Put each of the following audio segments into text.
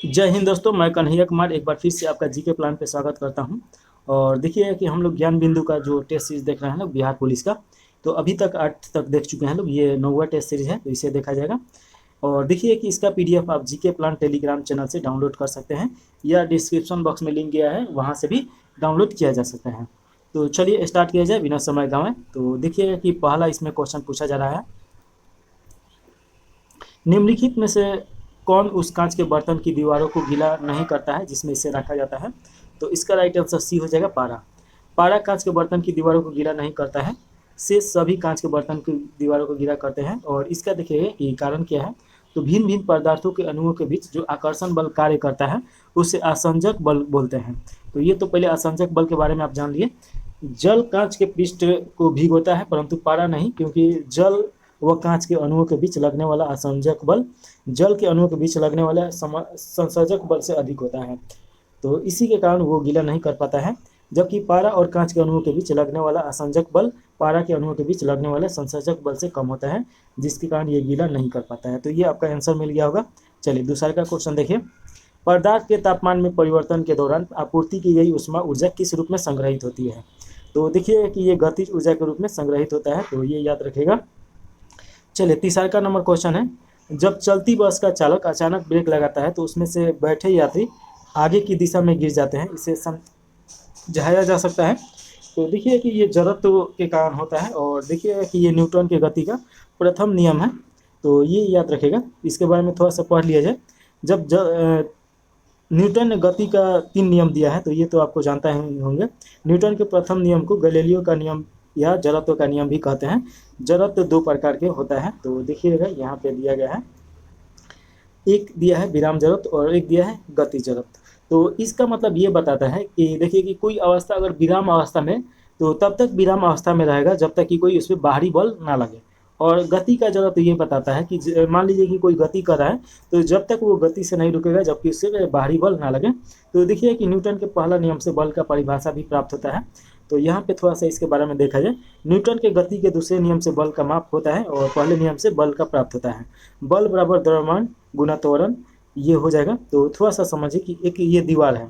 जय हिंद दोस्तों, मैं कन्हैया कुमार एक बार फिर से आपका जीके प्लान पे स्वागत करता हूं। और देखिए कि हम लोग ज्ञान बिंदु का जो टेस्ट सीरीज देख रहे हैं लोग बिहार पुलिस का। तो अभी तक 8 तक देख चुके हैं लोग। ये 9वां टेस्ट सीरीज है, तो इसे देखा जाएगा। और देखिए कि इसका पीडीएफ आप जीके प्लान टेलीग्राम चैनल से डाउनलोड कर सकते हैं, या डिस्क्रिप्शन बॉक्स में लिंक गया है, वहाँ से भी डाउनलोड किया जा सकता है। तो चलिए स्टार्ट किया जाए बिना समय गंवाए। तो देखिए कि पहला इसमें क्वेश्चन पूछा जा रहा है, निम्नलिखित में से कौन उस कांच के बर्तन की दीवारों को गीला नहीं करता है जिसमें इसे रखा जाता है। तो इसका राइट आंसर सी हो जाएगा, पारा। पारा कांच के बर्तन की दीवारों को गीला नहीं करता है। से सभी कांच के बर्तन की दीवारों को गीला करते हैं। और इसका देखिए कि कारण क्या है। तो भिन्न भिन्न पदार्थों के अणुओं के बीच जो आकर्षण बल कार्य करता है उसे आसंजक बल बोलते हैं। तो ये तो पहले आसंजक बल के बारे में आप जान लिए। जल कांच के पृष्ठ को भिगोता है परंतु पारा नहीं, क्योंकि जल व कांच के अणुओं के बीच लगने वाला आसंजक बल जल के अणुओं के बीच लगने वाला संसर्जक बल से अधिक होता है। तो इसी के कारण वो गीला नहीं कर पाता है। जबकि पारा और कांच के अणुओं के बीच लगने वाला आसंजक बल पारा के अणुओं के बीच लगने वाले संसर्जक बल से कम होता है, जिसके कारण ये गीला नहीं कर पाता है। तो ये आपका आंसर मिल गया होगा। चलिए दूसरा का क्वेश्चन देखिए, पदार्थ के तापमान में परिवर्तन के दौरान आपूर्ति की गई ऊष्मा ऊर्जा किस रूप में संग्रहित होती है। तो देखिए कि ये गतिज ऊर्जा के रूप में संग्रहित होता है, तो ये याद रखेगा। चलिए तीसरा का नंबर क्वेश्चन है, जब चलती बस का चालक अचानक ब्रेक लगाता है तो उसमें से बैठे यात्री आगे की दिशा में गिर जाते हैं, इसे समझाया जा सकता है। तो देखिए कि ये जड़त्व के कारण होता है, और देखिए कि ये न्यूटन के गति का प्रथम नियम है। तो ये याद रखेगा, इसके बारे में थोड़ा सा पढ़ लिया जाए। जब न्यूटन ने गति का 3 नियम दिया है, तो ये तो आपको जानता ही होंगे। न्यूटन के प्रथम नियम को गैलीलियो का नियम या जड़त्व का नियम भी कहते हैं। जड़त्व 2 प्रकार के होता है, तो देखिएगा यहाँ पे दिया गया है। एक दिया है विराम जड़त्व और एक दिया है गति जड़त्व। तो इसका मतलब ये बताता है कि देखिए कि कोई अवस्था अगर विराम अवस्था में, तो तब तक विराम अवस्था में रहेगा जब तक कि कोई उस पर बाहरी बल ना लगे। और गति का जड़त्व ये बताता है कि मान लीजिए कि कोई गति कर रहा है, तो जब तक वो गति से नहीं रुकेगा जबकि उससे बाहरी बल ना लगे। तो देखिए कि न्यूटन के पहला नियम से बल का परिभाषा भी प्राप्त होता है। तो यहाँ पे थोड़ा सा इसके बारे में देखा जाए। न्यूटन के गति के दूसरे नियम से बल का माप होता है और पहले नियम से बल का प्राप्त होता है। बल बराबर द्रव्यमान गुना त्वरण, ये हो जाएगा। तो थोड़ा सा समझिए कि एक ये दीवार है,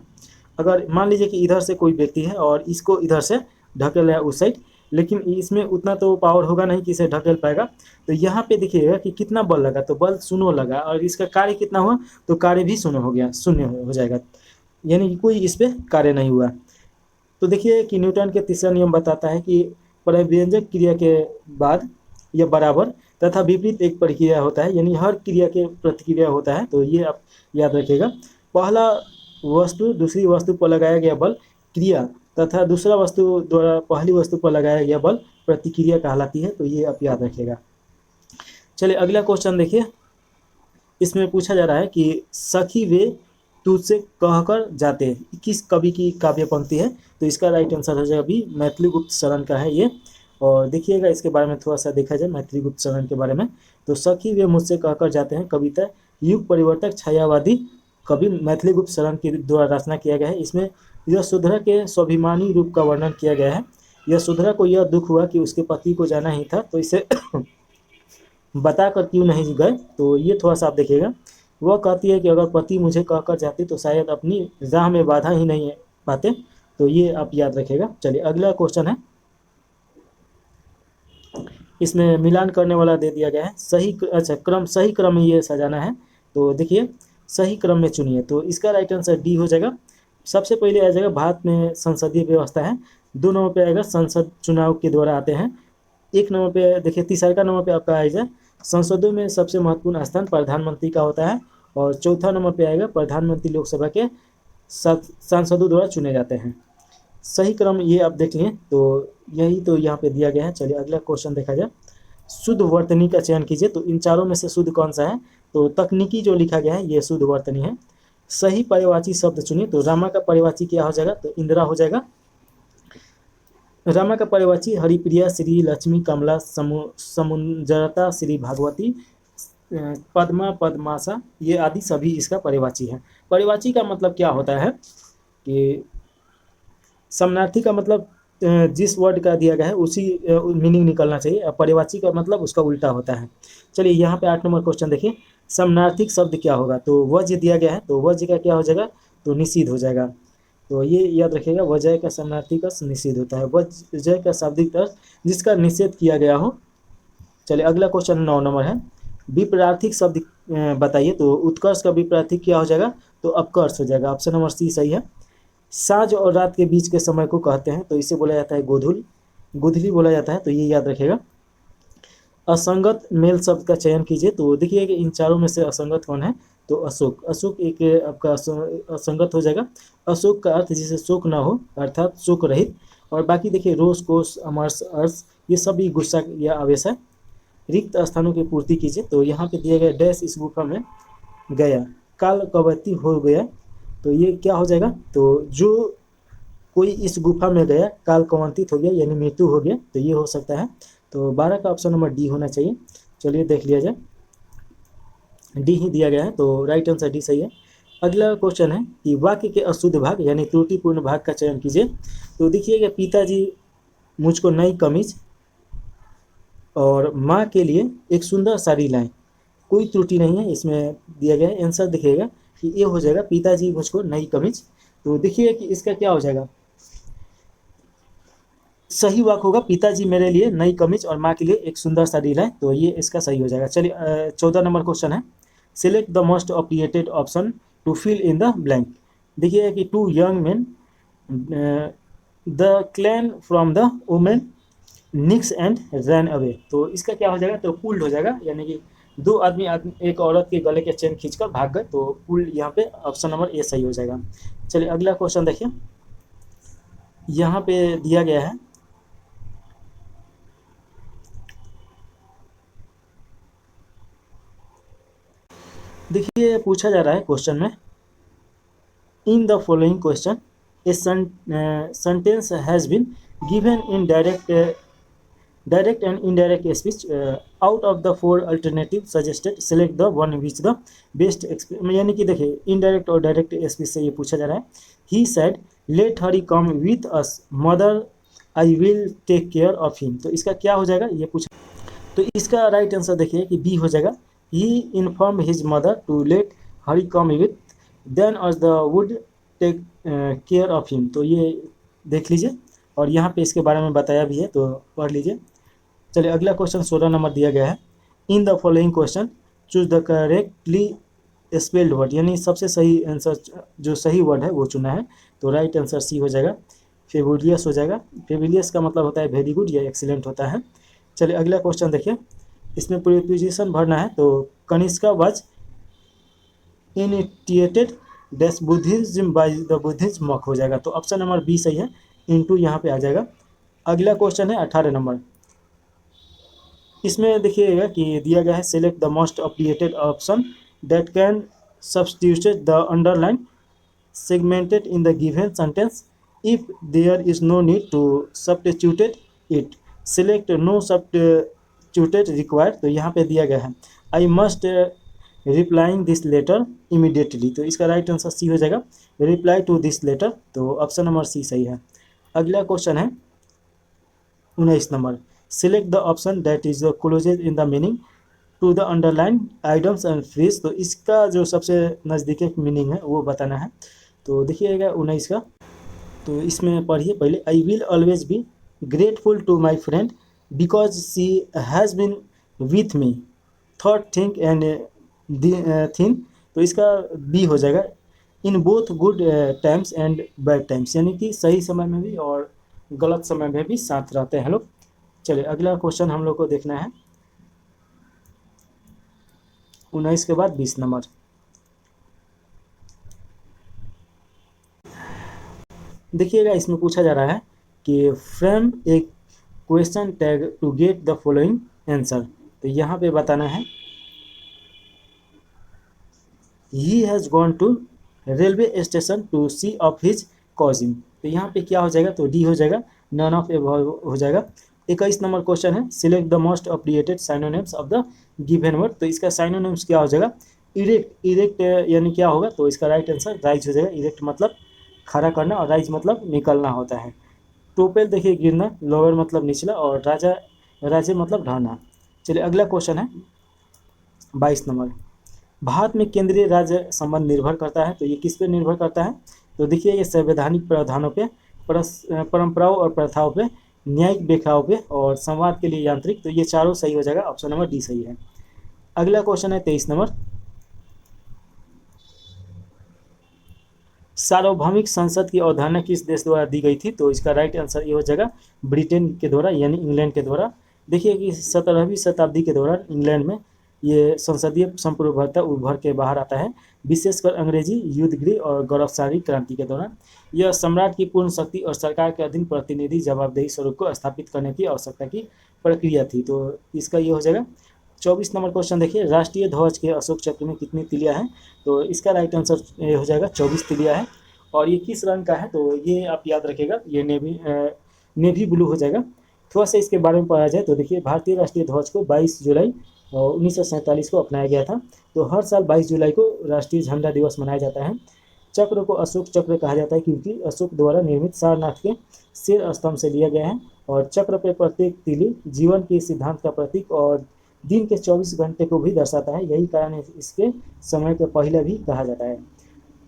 अगर मान लीजिए कि इधर से कोई व्यक्ति है और इसको इधर से ढकेल है उस साइड, लेकिन इसमें उतना तो पावर होगा नहीं कि इसे ढकेल पाएगा। तो यहाँ पे देखिएगा कि कितना बल लगा, तो बल शून्य लगा, और इसका कार्य कितना हुआ, तो कार्य भी शून्य हो गया, शून्य हो जाएगा, यानी कि कोई इस पर कार्य नहीं हुआ। तो देखिए कि न्यूटन के तीसरा नियम बताता है कि परिव्यंजक क्रिया के बाद या बराबर तथा विपरीत एक प्रक्रिया होता है, यानी हर क्रिया के प्रतिक्रिया होता है। तो ये आप याद रखिएगा। पहला वस्तु दूसरी वस्तु पर लगाया गया बल क्रिया तथा दूसरा वस्तु द्वारा पहली वस्तु पर लगाया गया बल प्रतिक्रिया कहलाती है। तो ये आप याद रखिएगा। चलिए अगला क्वेश्चन देखिए, इसमें पूछा जा रहा है कि सखी वे तुझसे कहकर जाते हैं, किस कवि की काव्य पंक्ति है। तो इसका राइट आंसर हो जाएगा भी, मैथिली गुप्त शरण का है ये। और देखिएगा इसके बारे में थोड़ा सा देखा जाए मैथिली गुप्त शरण के बारे में। तो सखी वे मुझसे कहकर जाते हैं कविता युग परिवर्तक छायावादी कवि मैथिली गुप्त शरण के द्वारा रचना किया गया है। इसमें यशोधरा के स्वाभिमानी रूप का वर्णन किया गया है। यशोधरा को यह दुख हुआ कि उसके पति को जाना ही था, तो इसे बताकर क्यों नहीं गए। तो ये थोड़ा सा आप देखिएगा। वह कहती है कि अगर पति मुझे कहकर जाते तो शायद अपनी राह में बाधा ही नहीं पाते। तो ये आप याद रखिएगा। चलिए अगला क्वेश्चन है, इसमें मिलान करने वाला दे दिया गया है। सही क्रम में ये सजाना है। तो देखिए सही क्रम में चुनिए। तो इसका राइट आंसर डी हो जाएगा। सबसे पहले आ जाएगा भारत में संसदीय व्यवस्था है। 2 नंबर पे आएगा संसद चुनाव के द्वारा आते हैं। 1 नंबर पे देखिए, तीसरा नंबर पे आपका आएगा संसदों में सबसे महत्वपूर्ण स्थान प्रधानमंत्री का होता है। और चौथा नंबर पे आएगा प्रधानमंत्री लोकसभा के सांसदों द्वारा चुने जाते हैं। सही क्रम ये आप देख लिए, तो यही तो यहाँ पे दिया गया है। चलिए अगला क्वेश्चन देखा जाए, शुद्ध वर्तनी का चयन कीजिए। तो इन चारों में से शुद्ध कौन सा है। तो तकनीकी जो लिखा गया है ये शुद्ध वर्तनी है। सही पर्यायवाची शब्द चुनिए। तो रामा का पर्यायवाची क्या हो जाएगा, तो इंदिरा हो जाएगा। रामा का पर्यायवाची हरिप्रिया, श्री लक्ष्मी, कमला, समुंजरता, श्री भागवती, पद्मा, पद्माशा, ये आदि सभी इसका पर्यायवाची है। पर्यायवाची का मतलब क्या होता है कि समानार्थी का मतलब जिस वर्ड का दिया गया है उसी मीनिंग निकलना चाहिए। पर्यवाची का मतलब उसका उल्टा होता है। चलिए यहाँ पे 8 नंबर क्वेश्चन देखिए, समानार्थी शब्द क्या होगा? तो वज्र दिया गया है, तो वज्र का क्या हो जाएगा? तो निषिद्ध हो जाएगा। तो ये याद रखिएगा, वजय का समानार्थी का निषेध होता है। वजय का शाब्दिक अर्थ जिसका निषेध किया गया हो। चलिए अगला क्वेश्चन 9 नंबर है, विपरार्थिक शब्द बताइए। तो उत्कर्ष का विपरार्थिक क्या हो जाएगा? तो अपकर्ष हो जाएगा। ऑप्शन नंबर सी सही है। साँझ और रात के बीच के समय को कहते हैं, तो इसे बोला जाता है गोधूल, गुधली बोला जाता है। तो ये याद रखिएगा। असंगत मेल शब्द का चयन कीजिए। तो देखिए कि इन चारों में से असंगत कौन है? तो अशोक। अशोक एक आपका असंगत हो जाएगा। अशोक का अर्थ जिसे शोक ना हो, अर्थात शोक रहित। और बाकी देखिए रोष, कोष, अमर्ष, अर्ष, ये सभी गुस्सा या आवेश है। रिक्त स्थानों की पूर्ति कीजिए। तो यहाँ पे दिया गया डैश इस गुफा में गया, काल कवती हो गया। तो ये क्या हो जाएगा? तो जो कोई इस गुफा में गया, काल कवंतित हो गया यानी मृत्यु हो गया। तो ये हो सकता है। तो 12 का ऑप्शन नंबर डी होना चाहिए। चलिए देख लिया जाए, डी ही दिया गया है, तो राइट आंसर डी सही है। अगला क्वेश्चन है कि वाक्य के अशुद्ध भाग यानी त्रुटिपूर्ण भाग का चयन कीजिए। तो देखिएगा, पिताजी मुझको नई कमीज और माँ के लिए एक सुंदर साड़ी लाएं। कोई त्रुटि नहीं है इसमें दिया गया है। आंसर देखिएगा कि ये हो जाएगा, पिताजी मुझको नई कमीज। तो देखिए कि इसका क्या हो जाएगा? सही वाक्य होगा, पिताजी मेरे लिए नई कमीज और माँ के लिए एक सुंदर साड़ी लाए। तो ये इसका सही हो जाएगा। चलिए 14 नंबर क्वेश्चन है, select the most appropriated option to fill in the blank. देखिए कि two young man the clan from the women necks and ran away. तो इसका क्या हो जाएगा? तो पुल्ड हो जाएगा, यानी कि दो आदमी एक औरत के गले के चेन खींचकर भाग गए। तो पुल्ड यहाँ पे ऑप्शन नंबर ए सही हो जाएगा। चलिए अगला क्वेश्चन देखिए, यहाँ पे दिया गया है, देखिए पूछा जा रहा है क्वेश्चन में, in the following question a sentence has been given in direct and indirect speech out of the 4 alternative suggested, select the one which the best. यानी कि देखिए इनडायरेक्ट और डायरेक्ट स्पीच से ये पूछा जा रहा है। He said let Hari come with us mother, I will take care of him. तो इसका क्या हो जाएगा? ये पूछा। तो इसका राइट आंसर देखिए कि बी हो जाएगा। He inform his mother to let Hari come with them as the would take care of him. तो ये देख लीजिए, और यहाँ पे इसके बारे में बताया भी है, तो पढ़ लीजिए। चलिए अगला क्वेश्चन 16 नंबर दिया गया है, इन the following question choose the correctly spelled word, यानी सबसे सही आंसर जो सही वर्ड है वो चुना है। तो राइट आंसर सी हो जाएगा, फेबुलियस हो जाएगा। फेबुलियस का मतलब होता है वेरी गुड या एक्सीलेंट होता है। चलिए अगला क्वेश्चन देखिए, इसमें प्रीपोजिशन भरना है। तो Kanishka was initiated dash Buddhism by the Buddhism monk हो जाएगा। तो ऑप्शन नंबर बी सही है, इनटू यहाँ पे आ जाएगा। अगला क्वेश्चन है 18 नंबर, इसमें देखिएगा कि दिया गया है, select the most appropriated option that can substitute the underline segmented in the given sentence if there is no need to substitute it, select no substitute required। तो यहाँ पे दिया गया है I must replying this letter immediately। तो इसका right answer C हो जाएगा, reply to this letter। तो ऑप्शन नंबर सी सही है। अगला क्वेश्चन है 19 number, select the option that is closest in the meaning to the underline items and phrase। तो इसका जो सबसे नज़दीकी मीनिंग है वो बताना है। तो देखिएगा 19 का, तो इसमें पढ़िए पहले, I will always be grateful to my friend because she has been with me thought think and think. तो इसका बी हो जाएगा, in both good times and bad times, यानी कि सही समय में भी और गलत समय में भी साथ रहते हैं लोग। चलिए अगला क्वेश्चन हम लोग को देखना है 19 के बाद 20 नंबर। देखिएगा इसमें पूछा जा रहा है कि frame a question tag to get the following answer. तो यहाँ पे बताना है, he has gone to railway station to see off his cousin. तो यहाँ पे क्या हो जाएगा? तो डी हो जाएगा, नन ऑफ एबव हो जाएगा। 21 नंबर क्वेश्चन है, select the most appropriated synonyms of the given word. तो इसका साइनोनिम्स क्या हो जाएगा? इरेक्ट। इरेक्ट यानी क्या होगा? तो इसका राइट आंसर राइज हो जाएगा। इरेक्ट मतलब खड़ा करना और राइज मतलब निकलना होता है। टोपेल देखिए गिरना, लोअर मतलब निचला, और राजा राज्य मतलब ढहना। चलिए अगला क्वेश्चन है 22 नंबर। भारत में केंद्रीय राज्य संबंध निर्भर करता है, तो ये किस पे निर्भर करता है? तो देखिए ये संवैधानिक प्रावधानों पे, परंपराओं और प्रथाओं पे, न्यायिक व्याख्याओं पे, और संवाद के लिए यांत्रिक। तो ये चारों सही हो जाएगा, ऑप्शन नंबर डी सही है। अगला क्वेश्चन है 23 नंबर। सार्वभौमिक संसद की अवधारणा किस देश द्वारा दी गई थी? तो इसका राइट आंसर ये हो जाएगा ब्रिटेन के द्वारा, यानी इंग्लैंड के द्वारा। देखिए कि 17वीं शताब्दी के दौरान इंग्लैंड में ये संसदीय संप्रभुता उभर के बाहर आता है, विशेषकर अंग्रेजी युद्धगृह और गौरवशाली क्रांति के दौरान। यह सम्राट की पूर्ण शक्ति और सरकार के अधीन प्रतिनिधि जवाबदेही स्वरूप को स्थापित करने की आवश्यकता की प्रक्रिया थी। तो इसका ये हो जाएगा 24 नंबर क्वेश्चन। देखिए राष्ट्रीय ध्वज के अशोक चक्र में कितनी तिलियां हैं? तो इसका राइट आंसर ये हो जाएगा 24 तिलियां है। और ये किस रंग का है? तो ये आप याद रखिएगा, ये नेवी ब्लू हो जाएगा। थोड़ा सा इसके बारे में पढ़ा जाए तो देखिए भारतीय राष्ट्रीय ध्वज को 22 जुलाई 1947 को अपनाया गया था। तो हर साल 22 जुलाई को राष्ट्रीय झंडा दिवस मनाया जाता है। चक्र को अशोक चक्र कहा जाता है क्योंकि अशोक द्वारा निर्मित सारनाथ के शेर स्तंभ से लिया गया है, और चक्र पे प्रत्येक तिली जीवन के सिद्धांत का प्रतीक और दिन के 24 घंटे को भी दर्शाता है। यही कारण है इसके समय का पहला भी कहा जाता है।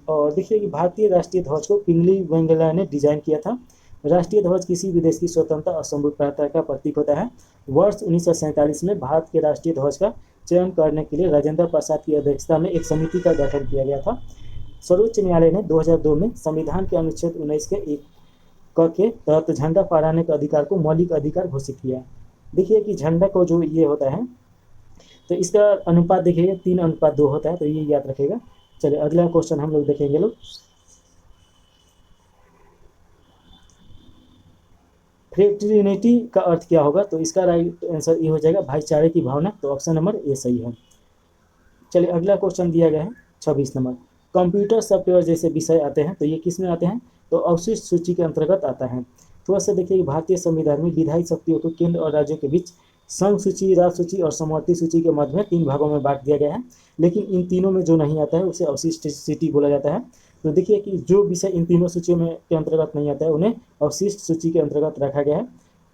और देखिए कि भारतीय राष्ट्रीय ध्वज को पिंगली वेंगैया ने डिजाइन किया था। राष्ट्रीय ध्वज किसी भी देश की स्वतंत्रता और संप्रभुता का प्रतीक होता है। वर्ष 1947 में भारत के राष्ट्रीय ध्वज का चयन करने के लिए राजेंद्र प्रसाद की अध्यक्षता में एक समिति का गठन किया गया था। सर्वोच्च न्यायालय ने 2002 में संविधान के अनुच्छेद 19 के 1 क के तहत झंडा फहराने के अधिकार को मौलिक अधिकार घोषित किया। देखिए कि झंडा को जो ये होता है, तो इसका अनुपात देखिए 3:2 होता है, तो ये याद रखेगा। चलिए अगला क्वेश्चन हम लोग देखेंगे लोग। फ्रेटर्निटी का अर्थ क्या होगा? तो इसका राइट आंसर ये हो जाएगा भाईचारे की भावना। तो ऑप्शन नंबर ए सही है। चलिए अगला क्वेश्चन दिया गया है 26 नंबर। कंप्यूटर सॉफ्टवेयर जैसे विषय आते हैं, तो ये किस में आते हैं? तो अवशिष्ट सूची के अंतर्गत आता है। थोड़ा सा देखिए भारतीय संविधान में विधायी शक्तियों को केंद्र और राज्यों के बीच संघ सूची, राज्य सूची और समवर्ती सूची के मध्य में 3 भागों में बांट दिया गया है, लेकिन इन तीनों में जो नहीं आता है उसे अवशिष्ट सूची बोला जाता है। तो देखिए कि जो विषय इन तीनों सूचियों में के अंतर्गत नहीं आता है उन्हें अवशिष्ट सूची के अंतर्गत रखा गया है,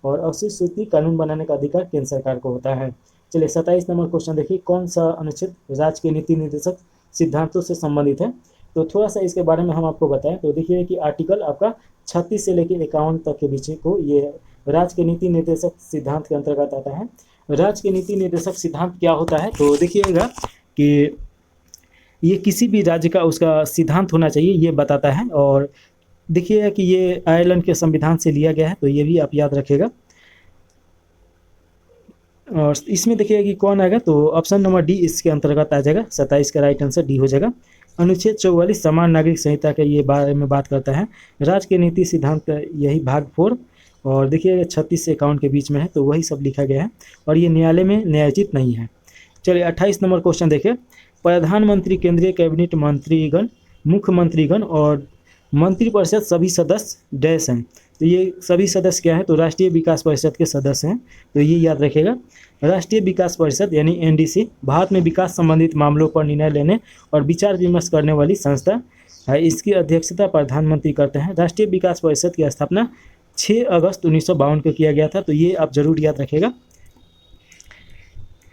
और अवशिष्ट सूची कानून बनाने का अधिकार केंद्र सरकार को होता है। चलिए 27 नंबर क्वेश्चन देखिए, कौन सा अनुच्छेद राज्य के नीति निर्देशक सिद्धांतों से संबंधित है? तो थोड़ा सा इसके बारे में हम आपको बताएं तो देखिए कि आर्टिकल आपका 36 से लेकर 51 तक के बीच को ये राज्य के नीति निर्देशक सिद्धांत के अंतर्गत आता है। राज्य के नीति निर्देशक सिद्धांत क्या होता है? तो देखिएगा कि ये किसी भी राज्य का उसका सिद्धांत होना चाहिए, ये बताता है। और देखिए कि ये आयरलैंड के संविधान से लिया गया है, तो ये भी आप याद रखिएगा। और इसमें देखिएगा कि कौन आएगा, तो ऑप्शन नंबर डी इसके अंतर्गत आ जाएगा। 27 का राइट आंसर डी हो जाएगा। अनुच्छेद 44 समान नागरिक संहिता के ये बारे में बात करता है। राज्य के नीति सिद्धांत का यही भाग 4, और देखिए 36 से 51 के बीच में है, तो वही सब लिखा गया है, और ये न्यायालय में न्यायोचित नहीं है। चलिए 28 नंबर क्वेश्चन देखिए, प्रधानमंत्री, केंद्रीय कैबिनेट मंत्रीगण, मुख्यमंत्रीगण और मंत्रिपरिषद सभी सदस्य डैश हैं। तो ये सभी सदस्य क्या है? तो राष्ट्रीय विकास परिषद के सदस्य हैं, तो ये याद रखिएगा। राष्ट्रीय विकास परिषद यानी एनडीसी भारत में विकास संबंधित मामलों पर निर्णय लेने और विचार विमर्श करने वाली संस्था है। इसकी अध्यक्षता प्रधानमंत्री करते हैं। राष्ट्रीय विकास परिषद की स्थापना 6 अगस्त 1952 को किया गया था, तो ये आप जरूर याद रखिएगा।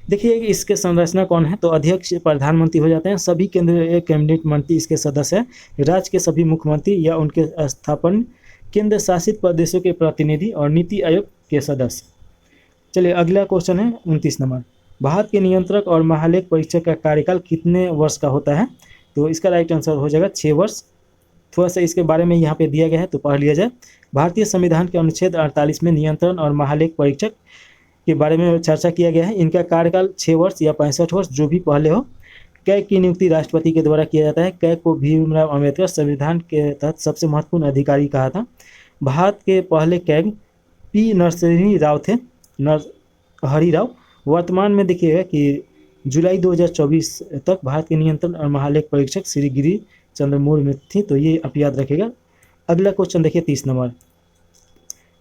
देखिए कि इसके संरचना कौन है, तो अध्यक्ष प्रधानमंत्री हो जाते हैं, सभी केंद्रीय कैबिनेट मंत्री इसके सदस्य हैं, राज्य के सभी मुख्यमंत्री या उनके स्थापन केंद्र शासित प्रदेशों के प्रतिनिधि और नीति आयोग के सदस्य। चलिए अगला क्वेश्चन है 29 नंबर। भारत के नियंत्रक और महालेख परीक्षक का कार्यकाल कितने वर्ष का होता है? तो इसका राइट आंसर हो जाएगा 6 वर्ष। थोड़ा सा इसके बारे में यहाँ पे दिया गया है, तो पढ़ लिया जाए। भारतीय संविधान के अनुच्छेद 48 में नियंत्रण और महालेख परीक्षक के बारे में चर्चा किया गया है। इनका कार्यकाल 6 वर्ष या 65 वर्ष जो भी पहले हो। कैग की नियुक्ति राष्ट्रपति के द्वारा किया जाता है। कैग को भीमराव अम्बेडकर संविधान के तहत सबसे महत्वपूर्ण अधिकारी कहा था। भारत के पहले कैग पी नरसिंह राव थे, नरहरि राव। वर्तमान में देखिएगा कि जुलाई 2024 तक भारत के नियंत्रण और महालेख परीक्षक श्री गिरीश चंद्र मुर्मू थी, तो ये आप याद रखेगा। अगला क्वेश्चन देखिए 30 नंबर।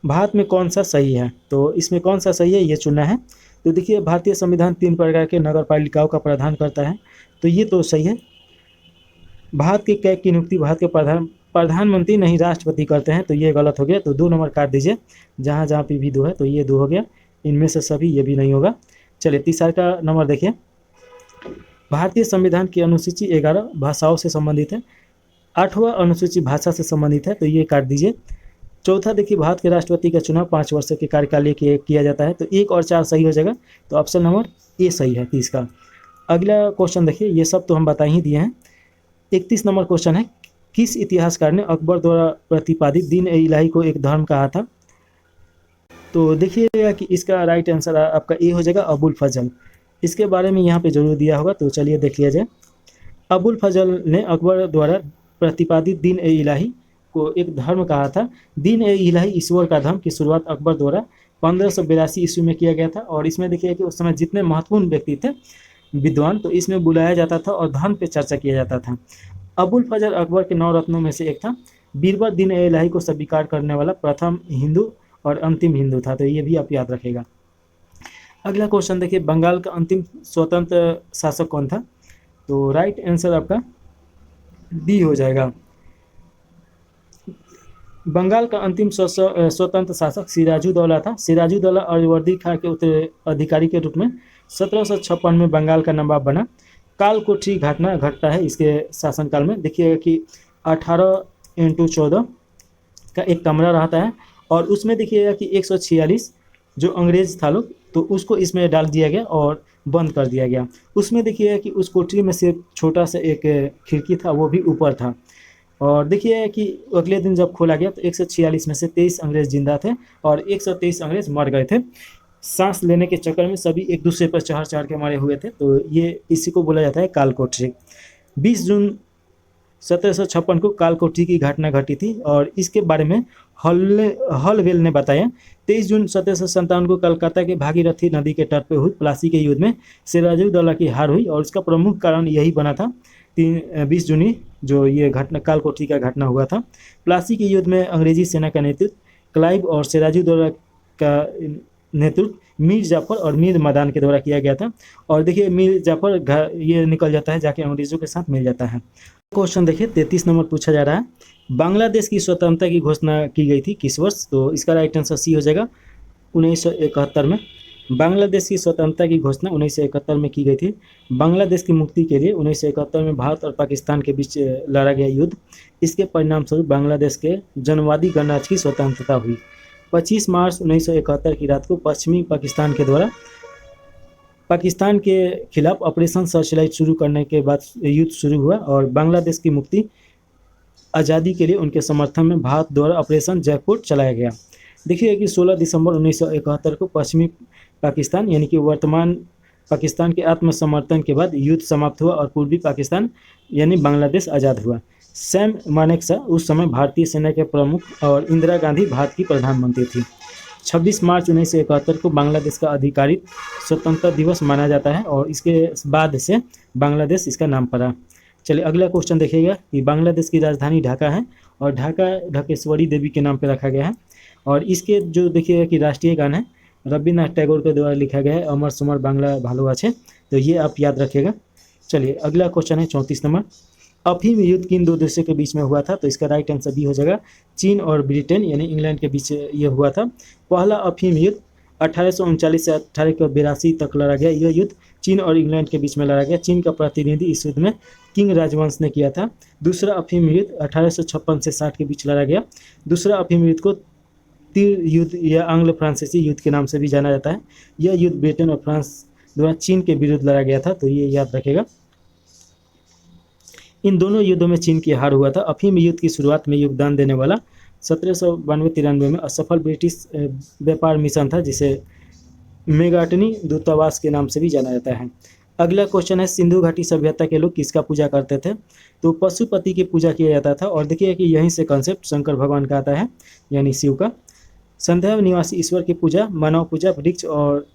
भारत में कौन सा सही है? तो इसमें कौन सा सही है ये चुनना है। तो देखिए भारतीय संविधान 3 प्रकार के नगर पालिकाओं का प्रावधान करता है, तो ये तो सही है। भारत के कैग की नियुक्ति भारत के प्रधानमंत्री नहीं राष्ट्रपति करते हैं, तो ये गलत हो गया, तो 2 नंबर काट दीजिए। जहाँ जहाँ पे भी 2 है तो ये 2 हो गया, इनमें से सभी ये भी नहीं होगा। चलिए तीसरा का नंबर देखिए। भारतीय संविधान की अनुसूची 11 भाषाओं से संबंधित है, 8वां अनुसूची भाषा से संबंधित है, तो ये काट दीजिए। चौथा देखिए, भारत के राष्ट्रपति का चुनाव 5 वर्ष के कार्यकाल के किया जाता है, तो 1 और 4 सही हो जाएगा, तो ऑप्शन नंबर ए सही है 30 का। अगला क्वेश्चन देखिए, ये सब तो हम बता ही दिए हैं। 31 नंबर क्वेश्चन है, किस इतिहासकार ने अकबर द्वारा प्रतिपादित दीन ए इलाही को एक धर्म कहा था? तो देखिएगा कि इसका राइट आंसर आपका ए हो जाएगा, अबुल फजल। इसके बारे में यहाँ पे जरूर दिया होगा, तो चलिए देख लिया जाए। अबुल फजल ने अकबर द्वारा प्रतिपादित दीन ए इलाही को एक धर्म कहा था। दीन ए इलाही ईश्वर का धर्म की शुरुआत अकबर द्वारा 1582 ईस्वी में किया गया था। और इसमें देखिए कि उस समय जितने महत्वपूर्ण व्यक्ति थे विद्वान, तो इसमें बुलाया जाता था और धर्म पे चर्चा किया जाता था। अबुल फजल अकबर के 9 रत्नों में से एक था। बीरबल दीन ए इलाही को स्वीकार करने वाला प्रथम हिंदू और अंतिम हिंदू था, तो ये भी आप याद रखेगा। अगला क्वेश्चन देखिए, बंगाल का अंतिम स्वतंत्र शासक कौन था? तो राइट आंसर आपका बी हो जाएगा। बंगाल का अंतिम स्वतंत्र शासक सिराजुद्दौला था। सिराजुद्दौला अरवर्दी खां के उत्तराधिकारी के रूप में 1756 में बंगाल का नवाब बना। कालकोठरी घटना घटता है इसके शासनकाल में। देखिएगा कि 18x14 का एक कमरा रहता है, और उसमें देखिएगा कि 146 जो अंग्रेज था लोग, तो उसको इसमें डाल दिया गया और बंद कर दिया गया। उसमें देखिए कि उस कोठरी में सिर्फ छोटा सा एक खिड़की था, वो भी ऊपर था। और देखिए कि अगले दिन जब खोला गया तो 146 में से 23 अंग्रेज जिंदा थे और 123 अंग्रेज मर गए थे। सांस लेने के चक्कर में सभी एक दूसरे पर चढ़ चढ़ के मरे हुए थे, तो ये इसी को बोला जाता है कालकोठरी। 20 जून 1756 को कालकोठरी की घटना घटी थी, और इसके बारे में हलवेल ने बताया। 23 जून 1757 को कलकत्ता के भागीरथी नदी के तट पर हुई प्लासी के युद्ध में सिराजुद्दौला की हार हुई, और इसका प्रमुख कारण यही बना था 20 जूनी जो ये घटना कालकोठरी का घटना हुआ था। प्लासी के युद्ध में अंग्रेजी सेना का नेतृत्व क्लाइव और सिराजुद्दौला का नेतृत्व मीर जाफर और मीर मदान के द्वारा किया गया था। और देखिए मीर जाफर ये निकल जाता है, जाके अंग्रेजों के साथ मिल जाता है। क्वेश्चन देखिए 33 नंबर पूछा जा रहा है, बांग्लादेश की स्वतंत्रता की घोषणा की गई थी किस वर्ष? तो इसका राइट आंसर सी हो जाएगा 1971 में। बांग्लादेश की स्वतंत्रता की घोषणा 1971 में की गई थी। बांग्लादेश की मुक्ति के लिए 1971 में भारत और पाकिस्तान के बीच लड़ा गया युद्ध, इसके परिणाम स्वरूप बांग्लादेश के जनवादी गणराज्य की स्वतंत्रता हुई। 25 मार्च 1971 की रात को पश्चिमी पाकिस्तान के द्वारा पाकिस्तान के खिलाफ ऑपरेशन सर्चलाइट शुरू करने के बाद युद्ध शुरू हुआ, और बांग्लादेश की मुक्ति आज़ादी के लिए उनके समर्थन में भारत द्वारा ऑपरेशन जयपुर चलाया गया। देखिए कि 16 दिसंबर 1971 को पश्चिमी पाकिस्तान यानी कि वर्तमान पाकिस्तान के आत्मसमर्थन के बाद युद्ध समाप्त हुआ और पूर्वी पाकिस्तान यानी बांग्लादेश आज़ाद हुआ। सैम मानेकशा उस समय भारतीय सेना के प्रमुख और इंदिरा गांधी भारत की प्रधानमंत्री थी। 26 मार्च 1971 को बांग्लादेश का आधिकारिक स्वतंत्रता दिवस माना जाता है, और इसके बाद से बांग्लादेश इसका नाम पड़ा। चलिए अगला क्वेश्चन देखिएगा कि बांग्लादेश की राजधानी ढाका है, और ढाका ढकेश्वरी देवी के नाम पर रखा गया है। और इसके जो देखिएगा कि राष्ट्रीय गान है रविन्द्रनाथ टैगोर के द्वारा लिखा गया है, अमर सुमर बांग्ला भालो আছে, तो ये आप याद रखिएगा। चलिए अगला क्वेश्चन है 34 नंबर, अफीम युद्ध किन दो देशों के बीच में हुआ था? तो इसका राइट आंसर बी हो जाएगा, चीन और ब्रिटेन यानी इंग्लैंड के बीच ये हुआ था। पहला अफीम युद्ध 1839 से 1882 तक लड़ा गया। यह युद्ध चीन और इंग्लैंड के बीच में लड़ा गया। चीन का प्रतिनिधि इस युद्ध में किंग राजवंश ने किया था। दूसरा अफीम युद्ध 1856 से 60 के बीच लड़ा गया। दूसरा अफीम युद्ध को तीर युद्ध या आंग्ल फ्रांसीसी युद्ध के नाम से भी जाना जाता है। यह युद्ध ब्रिटेन और फ्रांस द्वारा चीन के विरुद्ध लड़ा गया था, तो ये याद रखेगा। इन दोनों युद्धों में चीन की हार हुआ था। अफीम युद्ध की शुरुआत में योगदान देने वाला 1792-93 में असफल ब्रिटिश व्यापार मिशन था, जिसे मेगाटनी दूतावास के नाम से भी जाना जाता है। अगला क्वेश्चन है, सिंधु घाटी सभ्यता के लोग किसका पूजा करते थे? तो पशुपति की पूजा किया जाता था, और देखिए कि यहीं से कॉन्सेप्ट शंकर भगवान का आता है यानी शिव का। संध्या निवासी ईश्वर की पूजा, मानव पूजा, वृक्ष और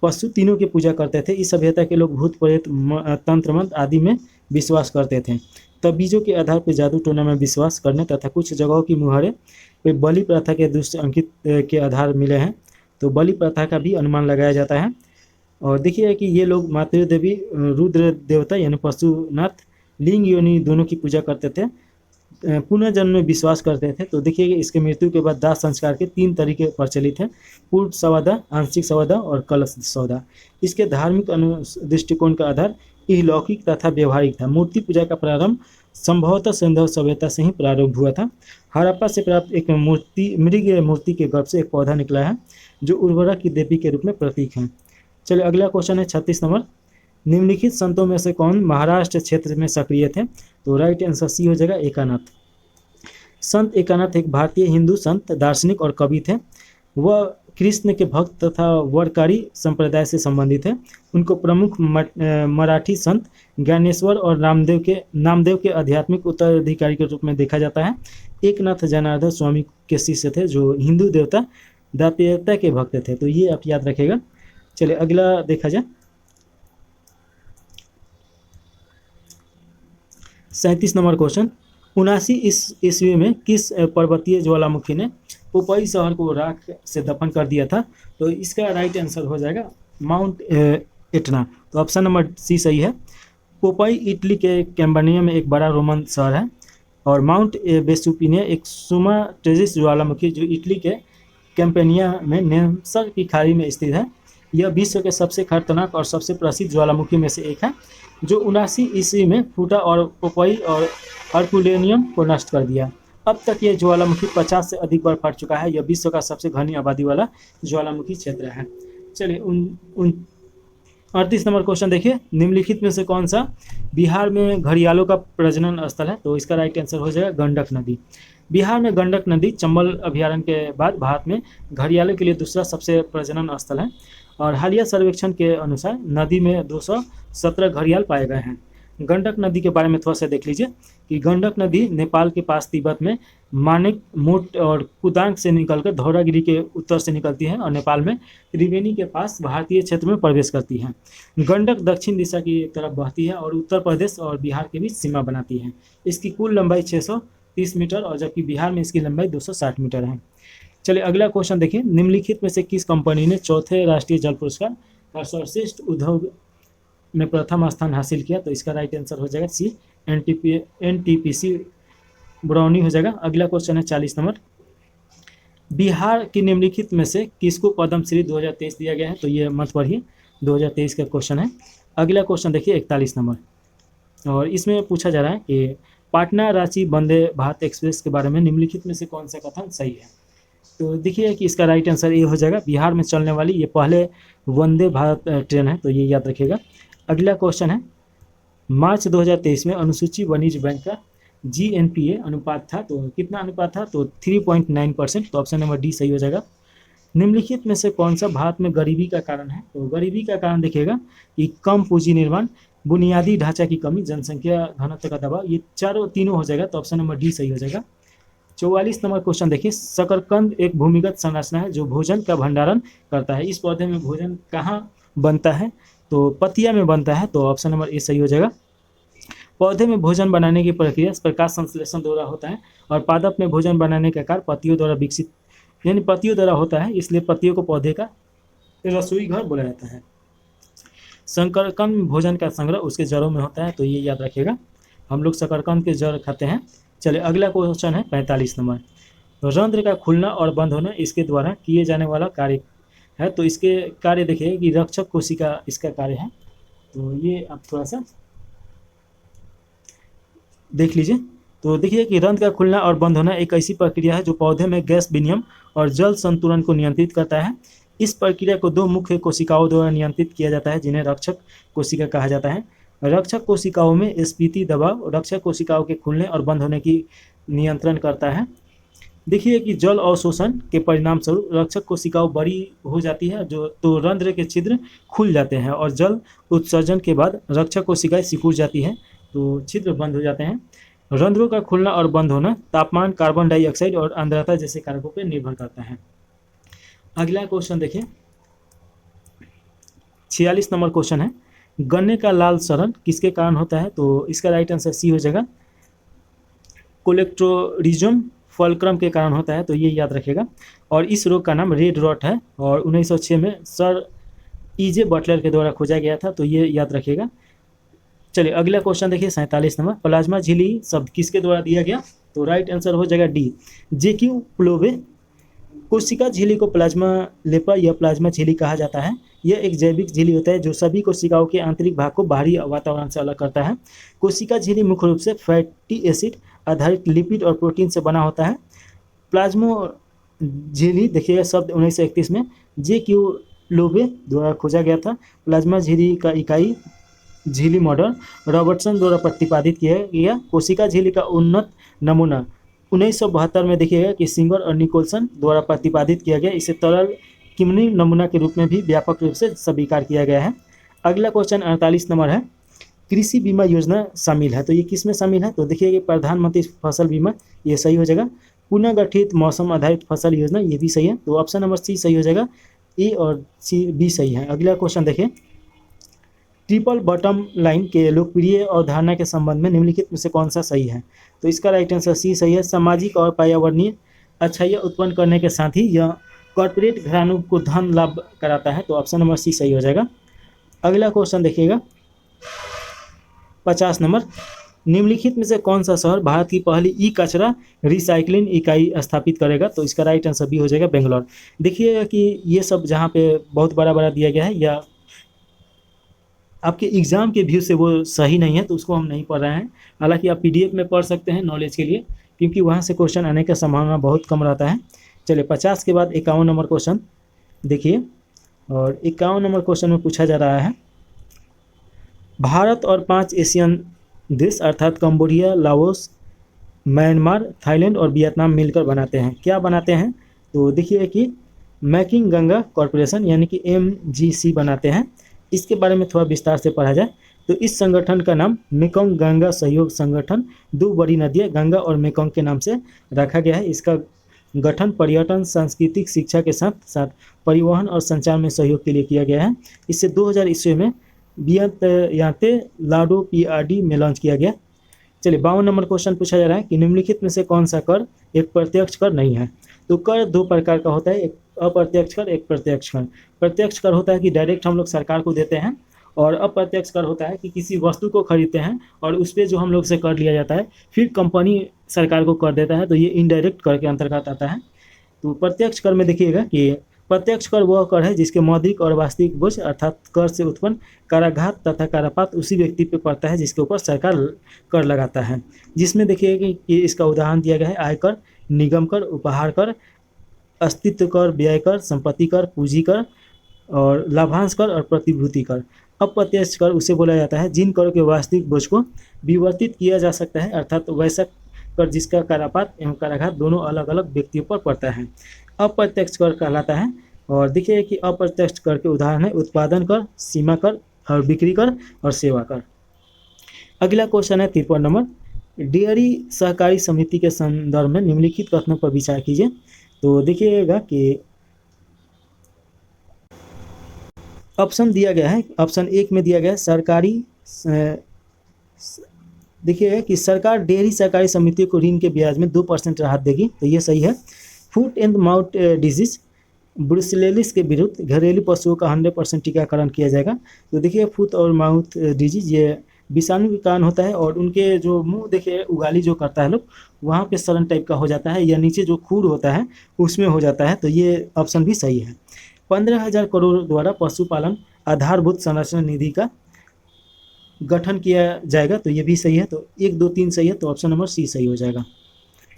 पशु तीनों की पूजा करते थे। इस सभ्यता के लोग भूत प्रेत तंत्र मंत्र आदि में विश्वास करते थे। तबीजों के आधार पर जादू टोना में विश्वास करने तथा कुछ जगहों की मुहरे पे बलि प्रथा के दुष्ट अंकित के आधार मिले हैं, तो बलि प्रथा का भी अनुमान लगाया जाता है। और देखिए कि ये लोग मातृ देवी, रुद्र देवता यानी पशुनाथ, लिंग योनि दोनों की पूजा करते थे। पुनर्जन्म में विश्वास करते थे। तो देखिए इसके मृत्यु के बाद दाह संस्कार के 3 तरीके प्रचलित हैं, पूर्ण शवदाह, आंशिक शवदाह और कलश शवदाह। इसके धार्मिक दृष्टिकोण का आधार इहलौकिक तथा व्यवहारिक था। मूर्ति पूजा का प्रारंभ संभवतः सिंधु सभ्यता से ही प्रारंभ हुआ था। हड़प्पा से प्राप्त एक मृग मूर्ति के गर्भ से एक पौधा निकला है जो उर्वरक की देवी के रूप में प्रतीक है। चलिए अगला क्वेश्चन है 36 नंबर। निम्नलिखित संतों में से कौन महाराष्ट्र क्षेत्र में सक्रिय थे? तो राइट आंसर सी हो जाएगा, एकानाथ। संत एकानाथ एक भारतीय हिंदू संत, दार्शनिक और कवि थे। वह कृष्ण के भक्त तथा वरकारी संप्रदाय से संबंधित है। उनको प्रमुख मराठी संत ज्ञानेश्वर और नामदेव के आध्यात्मिक उत्तराधिकारी के रूप में देखा जाता है। एकनाथ जनार्दन स्वामी के शिष्य थे जो हिंदू देवता दात्यता के भक्त थे। तो ये आप याद रखेगा। चलिए अगला देखा जाए 37 नंबर क्वेश्चन। 79 ईस्वी में किस पर्वतीय ज्वालामुखी ने पोपई शहर को राख से दफन कर दिया था? तो इसका राइट आंसर हो जाएगा माउंट एटना। तो ऑप्शन नंबर सी सही है। पोपई इटली के कैम्पनिया में एक बड़ा रोमन शहर है और माउंट वेसुपिनिया एक सुमा ट्रेजिस ज्वालामुखी जो इटली के कैम्पेनिया में नेमसर की खाड़ी में स्थित है। यह विश्व के सबसे खतरनाक और सबसे प्रसिद्ध ज्वालामुखी में से एक है जो 79 ईस्वी में फूटा और पोपई और हरकुलेनियम को नष्ट कर दिया। अब तक यह ज्वालामुखी 50 से अधिक बार फट चुका है। यह विश्व का सबसे घनी आबादी वाला ज्वालामुखी क्षेत्र है। चलिए 38 नंबर क्वेश्चन देखिए। निम्नलिखित में से कौन सा बिहार में घड़ियालों का प्रजनन स्थल है? तो इसका राइट आंसर हो जाएगा गंडक नदी। बिहार में गंडक नदी चंबल अभयारण्य के बाद भारत में घड़ियालों के लिए दूसरा सबसे प्रजनन स्थल है और हालिया सर्वेक्षण के अनुसार नदी में 217 घड़ियाल पाए गए हैं। गंडक नदी के बारे में थोड़ा सा देख लीजिए कि गंडक नदी नेपाल के पास तिब्बत में मानेक मोट और कुदांग से निकलकर धौलागिरी के उत्तर से निकलती है और नेपाल में त्रिवेणी के पास भारतीय क्षेत्र में प्रवेश करती है। गंडक दक्षिण दिशा की तरफ बहती है और उत्तर प्रदेश और बिहार के बीच सीमा बनाती है। इसकी कुल लंबाई 630 मीटर और जबकि बिहार में इसकी लंबाई 260 मीटर है। चलिए अगला क्वेश्चन देखिए। निम्नलिखित में से किस कंपनी ने चौथे राष्ट्रीय जल पुरस्कार और सर्वश्रेष्ठ उद्योग में प्रथम स्थान हासिल किया? तो इसका राइट आंसर हो जाएगा सी, एनटीपीसी बरौनी हो जाएगा। अगला क्वेश्चन है 40 नंबर। बिहार की निम्नलिखित में से किसको पद्मश्री 2023 दिया गया है? तो ये मत पढ़िए, 2023 का क्वेश्चन है। अगला क्वेश्चन देखिए 41 नंबर और इसमें पूछा जा रहा है कि पाटना रांची वंदे भारत एक्सप्रेस के बारे में निम्नलिखित में से कौन सा कथन सही है? तो देखिए कि इसका राइट आंसर ये हो जाएगा, बिहार में चलने वाली ये पहले वंदे भारत ट्रेन है। तो ये याद रखिएगा। अगला क्वेश्चन है मार्च 2023 में अनुसूची वाणिज्य बैंक का GNPA अनुपात था, तो कितना अनुपात था? तो 3.9%। तो ऑप्शन नंबर डी सही हो जाएगा। निम्नलिखित में से कौन सा भारत में गरीबी का कारण है? तो गरीबी का कारण देखिएगा कि कम पूंजी निर्माण, बुनियादी ढांचा की कमी, जनसंख्या घनत्व का दबाव, ये तीनों हो जाएगा। तो ऑप्शन नंबर डी सही हो जाएगा। 44 नंबर क्वेश्चन देखिए। शकरकंद एक भूमिगत संरचना है जो भोजन का भंडारण करता है। इस पौधे में भोजन कहाँ बनता है? तो पत्तियां में बनता है। तो ऑप्शन नंबर ए सही हो जाएगा। पौधे में भोजन बनाने की प्रक्रिया प्रकाश संश्लेषण द्वारा होता है और पादप में भोजन बनाने का कार्य पत्तियों द्वारा विकसित यानी पत्तियों द्वारा होता है, इसलिए पत्तियों को पौधे का रसोई घर बोला जाता है। शकरकंद में भोजन का संग्रह उसके जड़ों में होता है। तो ये याद रखिएगा, हम लोग शकरकंद के जड़ खाते हैं। चलिए अगला क्वेश्चन है 45 नंबर। रंध्र का खुलना और बंद होना इसके द्वारा किए जाने वाला कार्य है। तो इसके कार्य देखिए कि रक्षक कोशिका इसका कार्य है। तो ये आप थोड़ा सा देख लीजिए। तो देखिए कि रंध्र का खुलना और बंद होना एक ऐसी प्रक्रिया है जो पौधे में गैस विनिमय और जल संतुलन को नियंत्रित करता है। इस प्रक्रिया को 2 मुख्य कोशिकाओं द्वारा नियंत्रित किया जाता है जिन्हें रक्षक कोशिका कहा जाता है। रक्षक कोशिकाओं में स्फीति दबाव रक्षक कोशिकाओं के खुलने और बंद होने की नियंत्रण करता है। देखिए कि जल अवशोषण के परिणाम स्वरूप रक्षक कोशिकाओं बड़ी हो जाती है तो रंध्र के छिद्र खुल जाते हैं और जल उत्सर्जन के बाद रक्षक कोशिकाएं सिकुड़ जाती हैं तो छिद्र बंद हो जाते हैं। रंध्रों का खुलना और बंद होना तापमान, कार्बन डाइऑक्साइड और आर्द्रता जैसे कारकों पर निर्भर करता है। अगला क्वेश्चन देखिए 46 नंबर क्वेश्चन है। गन्ने का लाल सड़न किसके कारण होता है? तो इसका राइट आंसर सी हो जाएगा, कोलेक्ट्रोरिज्म फलक्रम के कारण होता है। तो ये याद रखिएगा। और इस रोग का नाम रेड रॉट है और 1906 में सर EJ बटलर के द्वारा खोजा गया था। तो ये याद रखिएगा। चलिए अगला क्वेश्चन देखिए 47 नंबर। प्लाज्मा झिल्ली शब्द किसके द्वारा दिया गया? तो राइट आंसर हो जाएगा डी, जेक्यू प्लोवे। कोशिका झिल्ली को प्लाज्मा लेपर या प्लाज्मा झिल्ली कहा जाता है। यह एक जैविक झिल्ली होता है जो सभी कोशिकाओं के आंतरिक भाग को बाहरी वातावरण से अलग करता है। कोशिका झिल्ली मुख्य रूप से फैटी एसिड आधारित लिपिड और प्रोटीन से बना होता है। प्लाज्मो झिल्ली देखिएगा शब्द 1931 में जेक्यू लोबे द्वारा खोजा गया था। प्लाज्मा झिल्ली का इकाई झिल्ली मॉडल रॉबर्टसन द्वारा प्रतिपादित किया गया। कोशिका झिल्ली का उन्नत नमूना 1972 में देखिएगा कि सिंगर और निकोलसन द्वारा प्रतिपादित किया गया। इसे तरल किमनी नमूना के रूप में भी व्यापक रूप से स्वीकार किया गया है। अगला क्वेश्चन 48 नंबर है, कृषि बीमा योजना शामिल है, तो ये किस में शामिल है? तो देखिए प्रधानमंत्री फसल बीमा, ये सही हो जाएगा। पुनर्गठित मौसम आधारित फसल योजना, ये भी सही है, तो ऑप्शन नंबर सी सही हो जाएगा। ए और सी बी सही है। अगला क्वेश्चन देखिए, ट्रिपल बॉटम लाइन के लोकप्रिय अवधारणा के संबंध में निम्नलिखित में से कौन सा सही है? तो इसका राइट आंसर सी सही है। सामाजिक और पर्यावरणीय अच्छाइयाँ उत्पन्न करने के साथ ही यह कॉर्पोरेट घरानों को धन लाभ कराता है, तो ऑप्शन नंबर सी सही हो जाएगा। अगला क्वेश्चन देखिएगा 50 नंबर, निम्नलिखित में से कौन सा शहर भारत की पहली ई कचरा रिसाइकलिंग इकाई स्थापित करेगा? तो इसका राइट आंसर बी हो जाएगा, बेंगलोर। देखिएगा कि ये सब जहाँ पे बहुत बड़ा बड़ा दिया गया है या आपके एग्ज़ाम के व्यू से वो सही नहीं है, तो उसको हम नहीं पढ़ रहे हैं। हालांकि आप पीडीएफ में पढ़ सकते हैं नॉलेज के लिए, क्योंकि वहाँ से क्वेश्चन आने का संभावना बहुत कम रहता है। चलिए 50 के बाद 51 नंबर क्वेश्चन देखिए, और 51 नंबर क्वेश्चन में पूछा जा रहा है, भारत और 5 एशियन देश अर्थात कंबोडिया, लाओस, म्यांमार, थाईलैंड और वियतनाम मिलकर बनाते हैं, क्या बनाते हैं? तो देखिए कि मेकिंग गंगा कॉरपोरेशन यानी कि MGC बनाते हैं। इसके बारे में थोड़ा विस्तार से पढ़ा जाए तो इस संगठन का नाम मेकोंग गंगा सहयोग संगठन, दो बड़ी नदियाँ गंगा और मेकोंग के नाम से रखा गया है। इसका गठन पर्यटन, सांस्कृतिक, शिक्षा के साथ साथ परिवहन और संचार में सहयोग के लिए किया गया है। इसे 2000 ईस्वी में वियतयाते लाडो PRD में लॉन्च किया गया। चलिए 52 नंबर क्वेश्चन पूछा जा रहा है कि निम्नलिखित में से कौन सा कर एक प्रत्यक्ष कर नहीं है? तो कर दो प्रकार का होता है, एक अप्रत्यक्ष कर, एक प्रत्यक्ष कर। प्रत्यक्ष कर होता है कि डायरेक्ट हम लोग सरकार को देते हैं, और अप्रत्यक्ष कर होता है कि किसी वस्तु को खरीदते हैं और उस पर जो हम लोग से कर लिया जाता है, फिर कंपनी सरकार को कर देता है, तो ये इनडायरेक्ट कर के अंतर्गत आता है। तो प्रत्यक्ष कर में देखिएगा कि प्रत्यक्ष कर वह कर है जिसके मौद्रिक और वास्तविक बोझ अर्थात कर से उत्पन्न कराघात तथा करापात उसी व्यक्ति पे पड़ता है जिसके ऊपर सरकार कर लगाता है। जिसमें देखिएगा कि इसका उदाहरण दिया गया है आयकर, निगम कर, उपहार कर, अस्तित्व कर, व्यय कर, संपत्ति कर, पूंजी कर और लाभांश कर और प्रतिभूति कर। अप्रत्यक्ष कर उसे बोला जाता है जिन करों के वास्तविक बोझ को विवर्तित किया जा सकता है, अर्थात वैसा कर जिसका करापात एवं कराघात दोनों अलग अलग व्यक्तियों पर पड़ता है, अप्रत्यक्ष कर कहलाता है। और देखिए कि अप्रत्यक्ष कर के उदाहरण है उत्पादन कर, सीमा कर और बिक्री कर और सेवा कर। अगला क्वेश्चन है 53 नंबर, डेयरी सहकारी समिति के संदर्भ में निम्नलिखित कथनों पर विचार कीजिए। तो देखिएगा कि ऑप्शन दिया गया है, ऑप्शन 1 में दिया गया है सरकारी, देखिए कि सरकार डेयरी सहकारी समितियों को ऋण के ब्याज में 2% राहत देगी, तो ये सही है। Foot and mouth disease brucellosis के विरुद्ध घरेलू पशुओं का 100% टीकाकरण किया जाएगा। तो देखिए फुट और माउथ डिजीज ये विषाणु के कारण होता है, और उनके जो मुंह देखिए उगाली जो करता है लोग, वहाँ पे सड़न टाइप का हो जाता है, या नीचे जो खूर होता है उसमें हो जाता है, तो ये ऑप्शन भी सही है। 15,000 करोड़ द्वारा पशुपालन आधारभूत संरचना निधि का गठन किया जाएगा, तो ये भी सही है। तो 1, 2, 3 सही है, तो ऑप्शन नंबर सी सही हो जाएगा।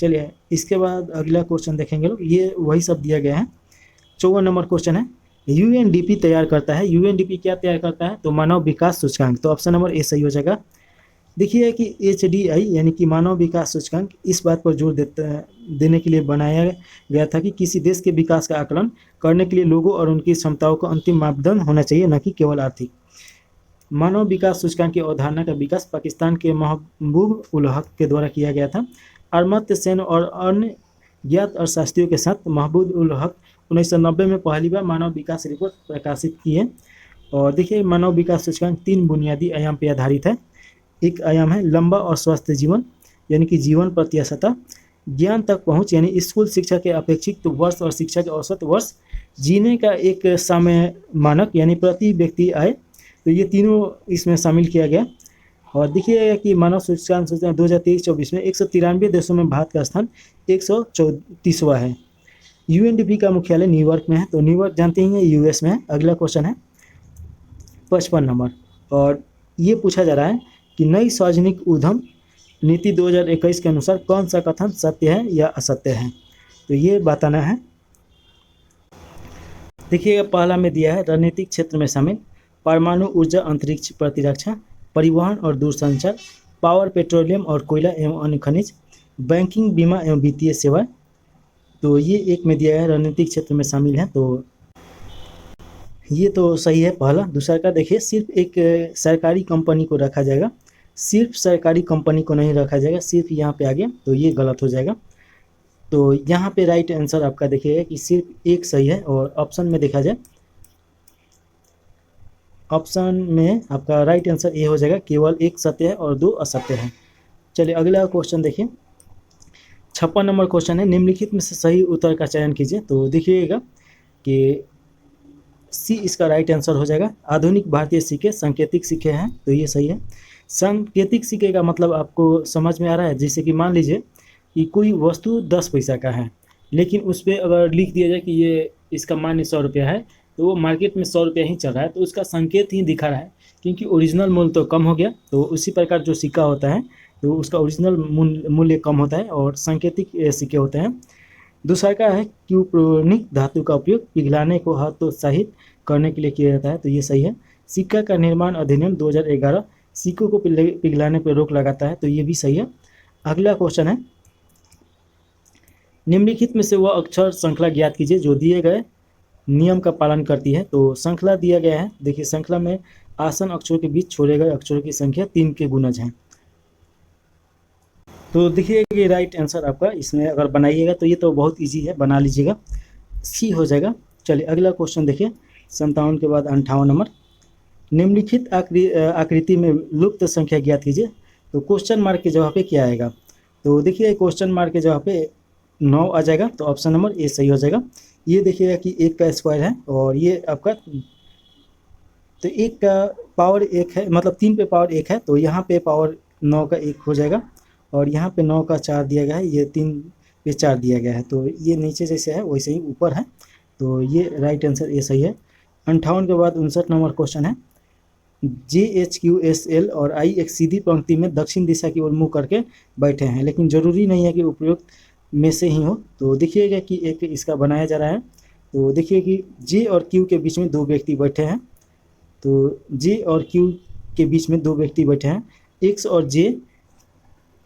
चलिए इसके बाद अगला क्वेश्चन देखेंगे लोग, ये वही सब दिया गया है। 54 नंबर क्वेश्चन है, UNDP तैयार करता है, UNDP क्या तैयार करता है? तो मानव विकास सूचकांक, तो ऑप्शन नंबर ए सही हो जाएगा। देखिए कि HDI यानी कि मानव विकास सूचकांक इस बात पर जोर देने के लिए बनाया गया था कि किसी देश के विकास का आकलन करने के लिए लोगों और उनकी क्षमताओं का अंतिम मापदंड होना चाहिए, न कि केवल आर्थिक। मानव विकास सूचकांक की अवधारणा का विकास पाकिस्तान के महबूब उल हक के द्वारा किया गया था। अमर्त्य सेन और अन्य ज्ञात अर्थशास्त्रियों के साथ महबूब उल हक 1990 में पहली बार मानव विकास रिपोर्ट प्रकाशित की है। और देखिए मानव विकास सूचकांक 3 बुनियादी आयाम पर आधारित है। एक आयाम है लंबा और स्वस्थ जीवन यानी कि जीवन प्रत्याशा, ज्ञान तक पहुंच यानी स्कूल शिक्षा के अपेक्षित वर्ष और शिक्षा के औसत वर्ष, जीने का एक समय मानक यानी प्रति व्यक्ति आय, तो ये तीनों इसमें शामिल किया गया। और देखिए कि मानव सूचकांक सूचना 2023-24 में 193 देशों में भारत का स्थान 134वां है। यूएनडीपी का मुख्यालय न्यूयॉर्क में है, तो न्यूयॉर्क जानते ही हैं यूएस में है। अगला क्वेश्चन है 55 नंबर, और ये पूछा जा रहा है कि नई सार्वजनिक उद्यम नीति 2021 के अनुसार कौन सा कथन सत्य है या असत्य है, तो ये बताना है। देखिए पहला में दिया है रणनीतिक क्षेत्र में शामिल परमाणु ऊर्जा, अंतरिक्ष प्रतिरक्षा, परिवहन और दूरसंचार, पावर, पेट्रोलियम और कोयला एवं अन्य खनिज, बैंकिंग, बीमा एवं वित्तीय सेवा। तो ये एक में दिया है रणनीतिक क्षेत्र में शामिल है, तो ये तो सही है पहला। दूसरा का देखिए सिर्फ एक सरकारी कंपनी को रखा जाएगा, सिर्फ सरकारी कंपनी को नहीं रखा जाएगा, सिर्फ यहाँ पे आ गया तो ये गलत हो जाएगा। तो यहाँ पे राइट आंसर आपका देखिएगा कि सिर्फ एक सही है, और ऑप्शन में देखा जाए ऑप्शन में आपका राइट आंसर ये हो जाएगा, केवल एक सत्य है और दो असत्य है। चलिए अगला क्वेश्चन देखिए 56 नंबर क्वेश्चन है, निम्नलिखित में से सही उत्तर का चयन कीजिए। तो देखिएगा कि सी इसका राइट आंसर हो जाएगा। आधुनिक भारतीय सिक्के सांकेतिक सिक्के हैं, तो ये सही है। सांकेतिक सिक्के का मतलब आपको समझ में आ रहा है, जैसे कि मान लीजिए कि कोई वस्तु 10 पैसा का है, लेकिन उस पर अगर लिख दिया जाए कि ये इसका मान 100 रुपया है, तो वो मार्केट में 100 रुपया ही चल रहा है, तो उसका संकेत ही दिखा रहा है, क्योंकि ओरिजिनल मूल्य तो कम हो गया। तो उसी प्रकार जो सिक्का होता है तो उसका ओरिजिनल मूल्य कम होता है और सांकेतिक सिक्के होते हैं। दूसरा का है क्यूप्रोनिक धातु का उपयोग पिघलाने को हतोत्साहित करने के लिए किया जाता है, तो ये सही है। सिक्का का निर्माण अधिनियम 2011 सिक्कों को पिघलाने पर रोक लगाता है, तो ये भी सही है। अगला क्वेश्चन है निम्नलिखित में से वह अक्षर श्रृंखला ज्ञात कीजिए जो दिए गए नियम का पालन करती है। तो श्रृंखला दिया गया है, देखिए श्रृंखला में आसन अक्षरों के बीच छोड़े गए अक्षरों की संख्या 3 के गुणज हैं। तो देखिए कि राइट आंसर आपका इसमें अगर बनाइएगा तो ये तो बहुत इजी है, बना लीजिएगा, सी हो जाएगा। चलिए अगला क्वेश्चन देखिए 57 के बाद 58 नंबर, निम्नलिखित आकृति में लुप्त संख्या ज्ञात कीजिए। तो क्वेश्चन मार्क के जवाब पे क्या आएगा, तो देखिए क्वेश्चन मार्क के जवाब पे 9 आ जाएगा, तो ऑप्शन नंबर ए सही हो जाएगा। ये देखिएगा कि 1 का स्क्वायर है और ये आपका, तो 1 का पावर 1 है, मतलब 3 पे पावर 1 है, तो यहाँ पे पावर 9 का 1 हो जाएगा, और यहाँ पे 9 का 4 दिया गया है, ये 3 पे 4 दिया गया है, तो ये नीचे जैसे है वैसे ही ऊपर है, तो ये राइट आंसर ये सही है। 58 के बाद 59 नंबर क्वेश्चन है, JHQSL और I एक सीधी पंक्ति में दक्षिण दिशा की ओर मुँह करके बैठे हैं, लेकिन जरूरी नहीं है कि उपयुक्त में से ही हो। तो देखिएगा कि एक इसका बनाया जा रहा है, तो देखिए कि J और Q के बीच में 2 व्यक्ति बैठे हैं, तो J और Q के बीच में 2 व्यक्ति बैठे हैं, X और J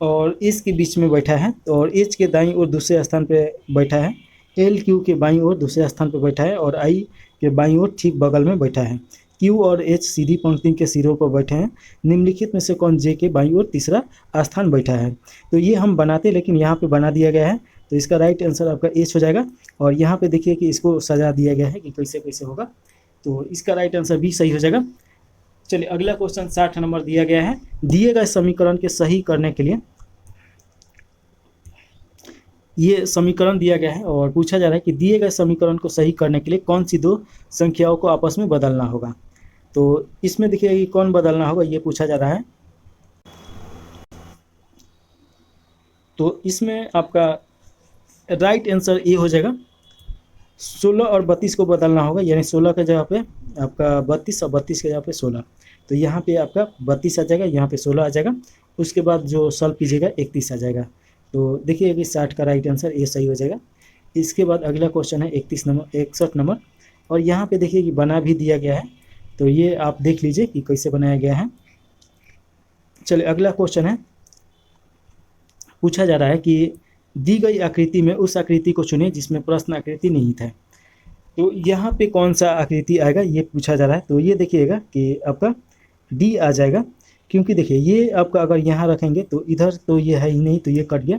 और H के बीच में बैठा है, और H के दाईं ओर दूसरे स्थान पे बैठा है, L Q के बाईं ओर दूसरे स्थान पे बैठा है, और I के बाईं ओर ठीक बगल में बैठा है। Q और H सीधी पंक्ति के सिरों पर बैठे हैं, निम्नलिखित में से कौन J के बाईं ओर तीसरा स्थान बैठा है। तो ये हम बनाते लेकिन यहाँ पे बना दिया गया है, तो इसका राइट आंसर आपका H हो जाएगा। और यहाँ पे देखिए कि इसको सजा दिया गया है कि कैसे कैसे होगा, तो इसका राइट आंसर भी सही हो जाएगा। चलिए अगला क्वेश्चन 60 नंबर दिया गया है, दिए गए समीकरण के सही करने के लिए, ये समीकरण दिया गया है और पूछा जा रहा है कि दिए गए समीकरण को सही करने के लिए कौन सी 2 संख्याओं को आपस में बदलना होगा। तो इसमें देखिए कि कौन बदलना होगा ये पूछा जा रहा है, तो इसमें आपका राइट आंसर ये हो जाएगा, 16 और 32 को बदलना होगा, यानी 16 के जगह पे आपका 32 और 32 के जगह पे 16, तो यहाँ पे आपका 32 आ जाएगा, यहाँ पे 16 आ जाएगा, उसके बाद जो सॉल्व कीजिएगा 31 आ जाएगा। तो देखिए कि 60 का राइट आंसर ये सही हो जाएगा। इसके बाद अगला क्वेश्चन है 61 नंबर, और यहाँ पे देखिए कि बना भी दिया गया है, तो ये आप देख लीजिए कि कैसे बनाया गया है। चलिए अगला क्वेश्चन है, पूछा जा रहा है कि दी गई आकृति में उस आकृति को चुनें जिसमें प्रश्न आकृति निहित है। तो यहाँ पे कौन सा आकृति आएगा ये पूछा जा रहा है, तो ये देखिएगा कि आपका डी आ जाएगा, क्योंकि देखिए ये आपका अगर यहाँ रखेंगे तो इधर तो ये है ही नहीं, तो ये कट गया,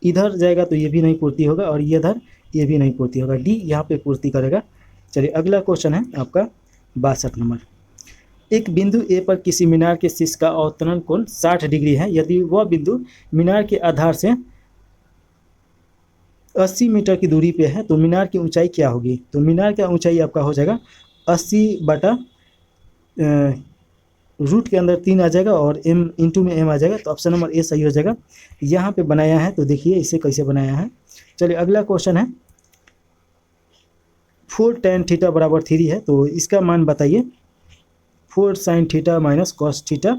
इधर जाएगा तो ये भी नहीं पूर्ति होगा, और ये इधर ये भी नहीं पूर्ति होगा, डी यहाँ पे पूर्ति करेगा। चलिए अगला क्वेश्चन है आपका 62 नंबर, एक बिंदु ए पर किसी मीनार के शीर्ष का अवतरण कोण 60 डिग्री है, यदि वह बिंदु मीनार के आधार से 80 मीटर की दूरी पे है तो मीनार की ऊंचाई क्या होगी। तो मीनार का ऊंचाई आपका हो जाएगा 80/, रूट के अंदर 3 आ जाएगा और m इंटू में m आ जाएगा, तो ऑप्शन नंबर ए सही हो जाएगा। यहाँ पे बनाया है, तो देखिए इसे कैसे बनाया है। चलिए अगला क्वेश्चन है 4 tan थीटा बराबर 3 है, तो इसका मान बताइए। 4 sin theta minus cos theta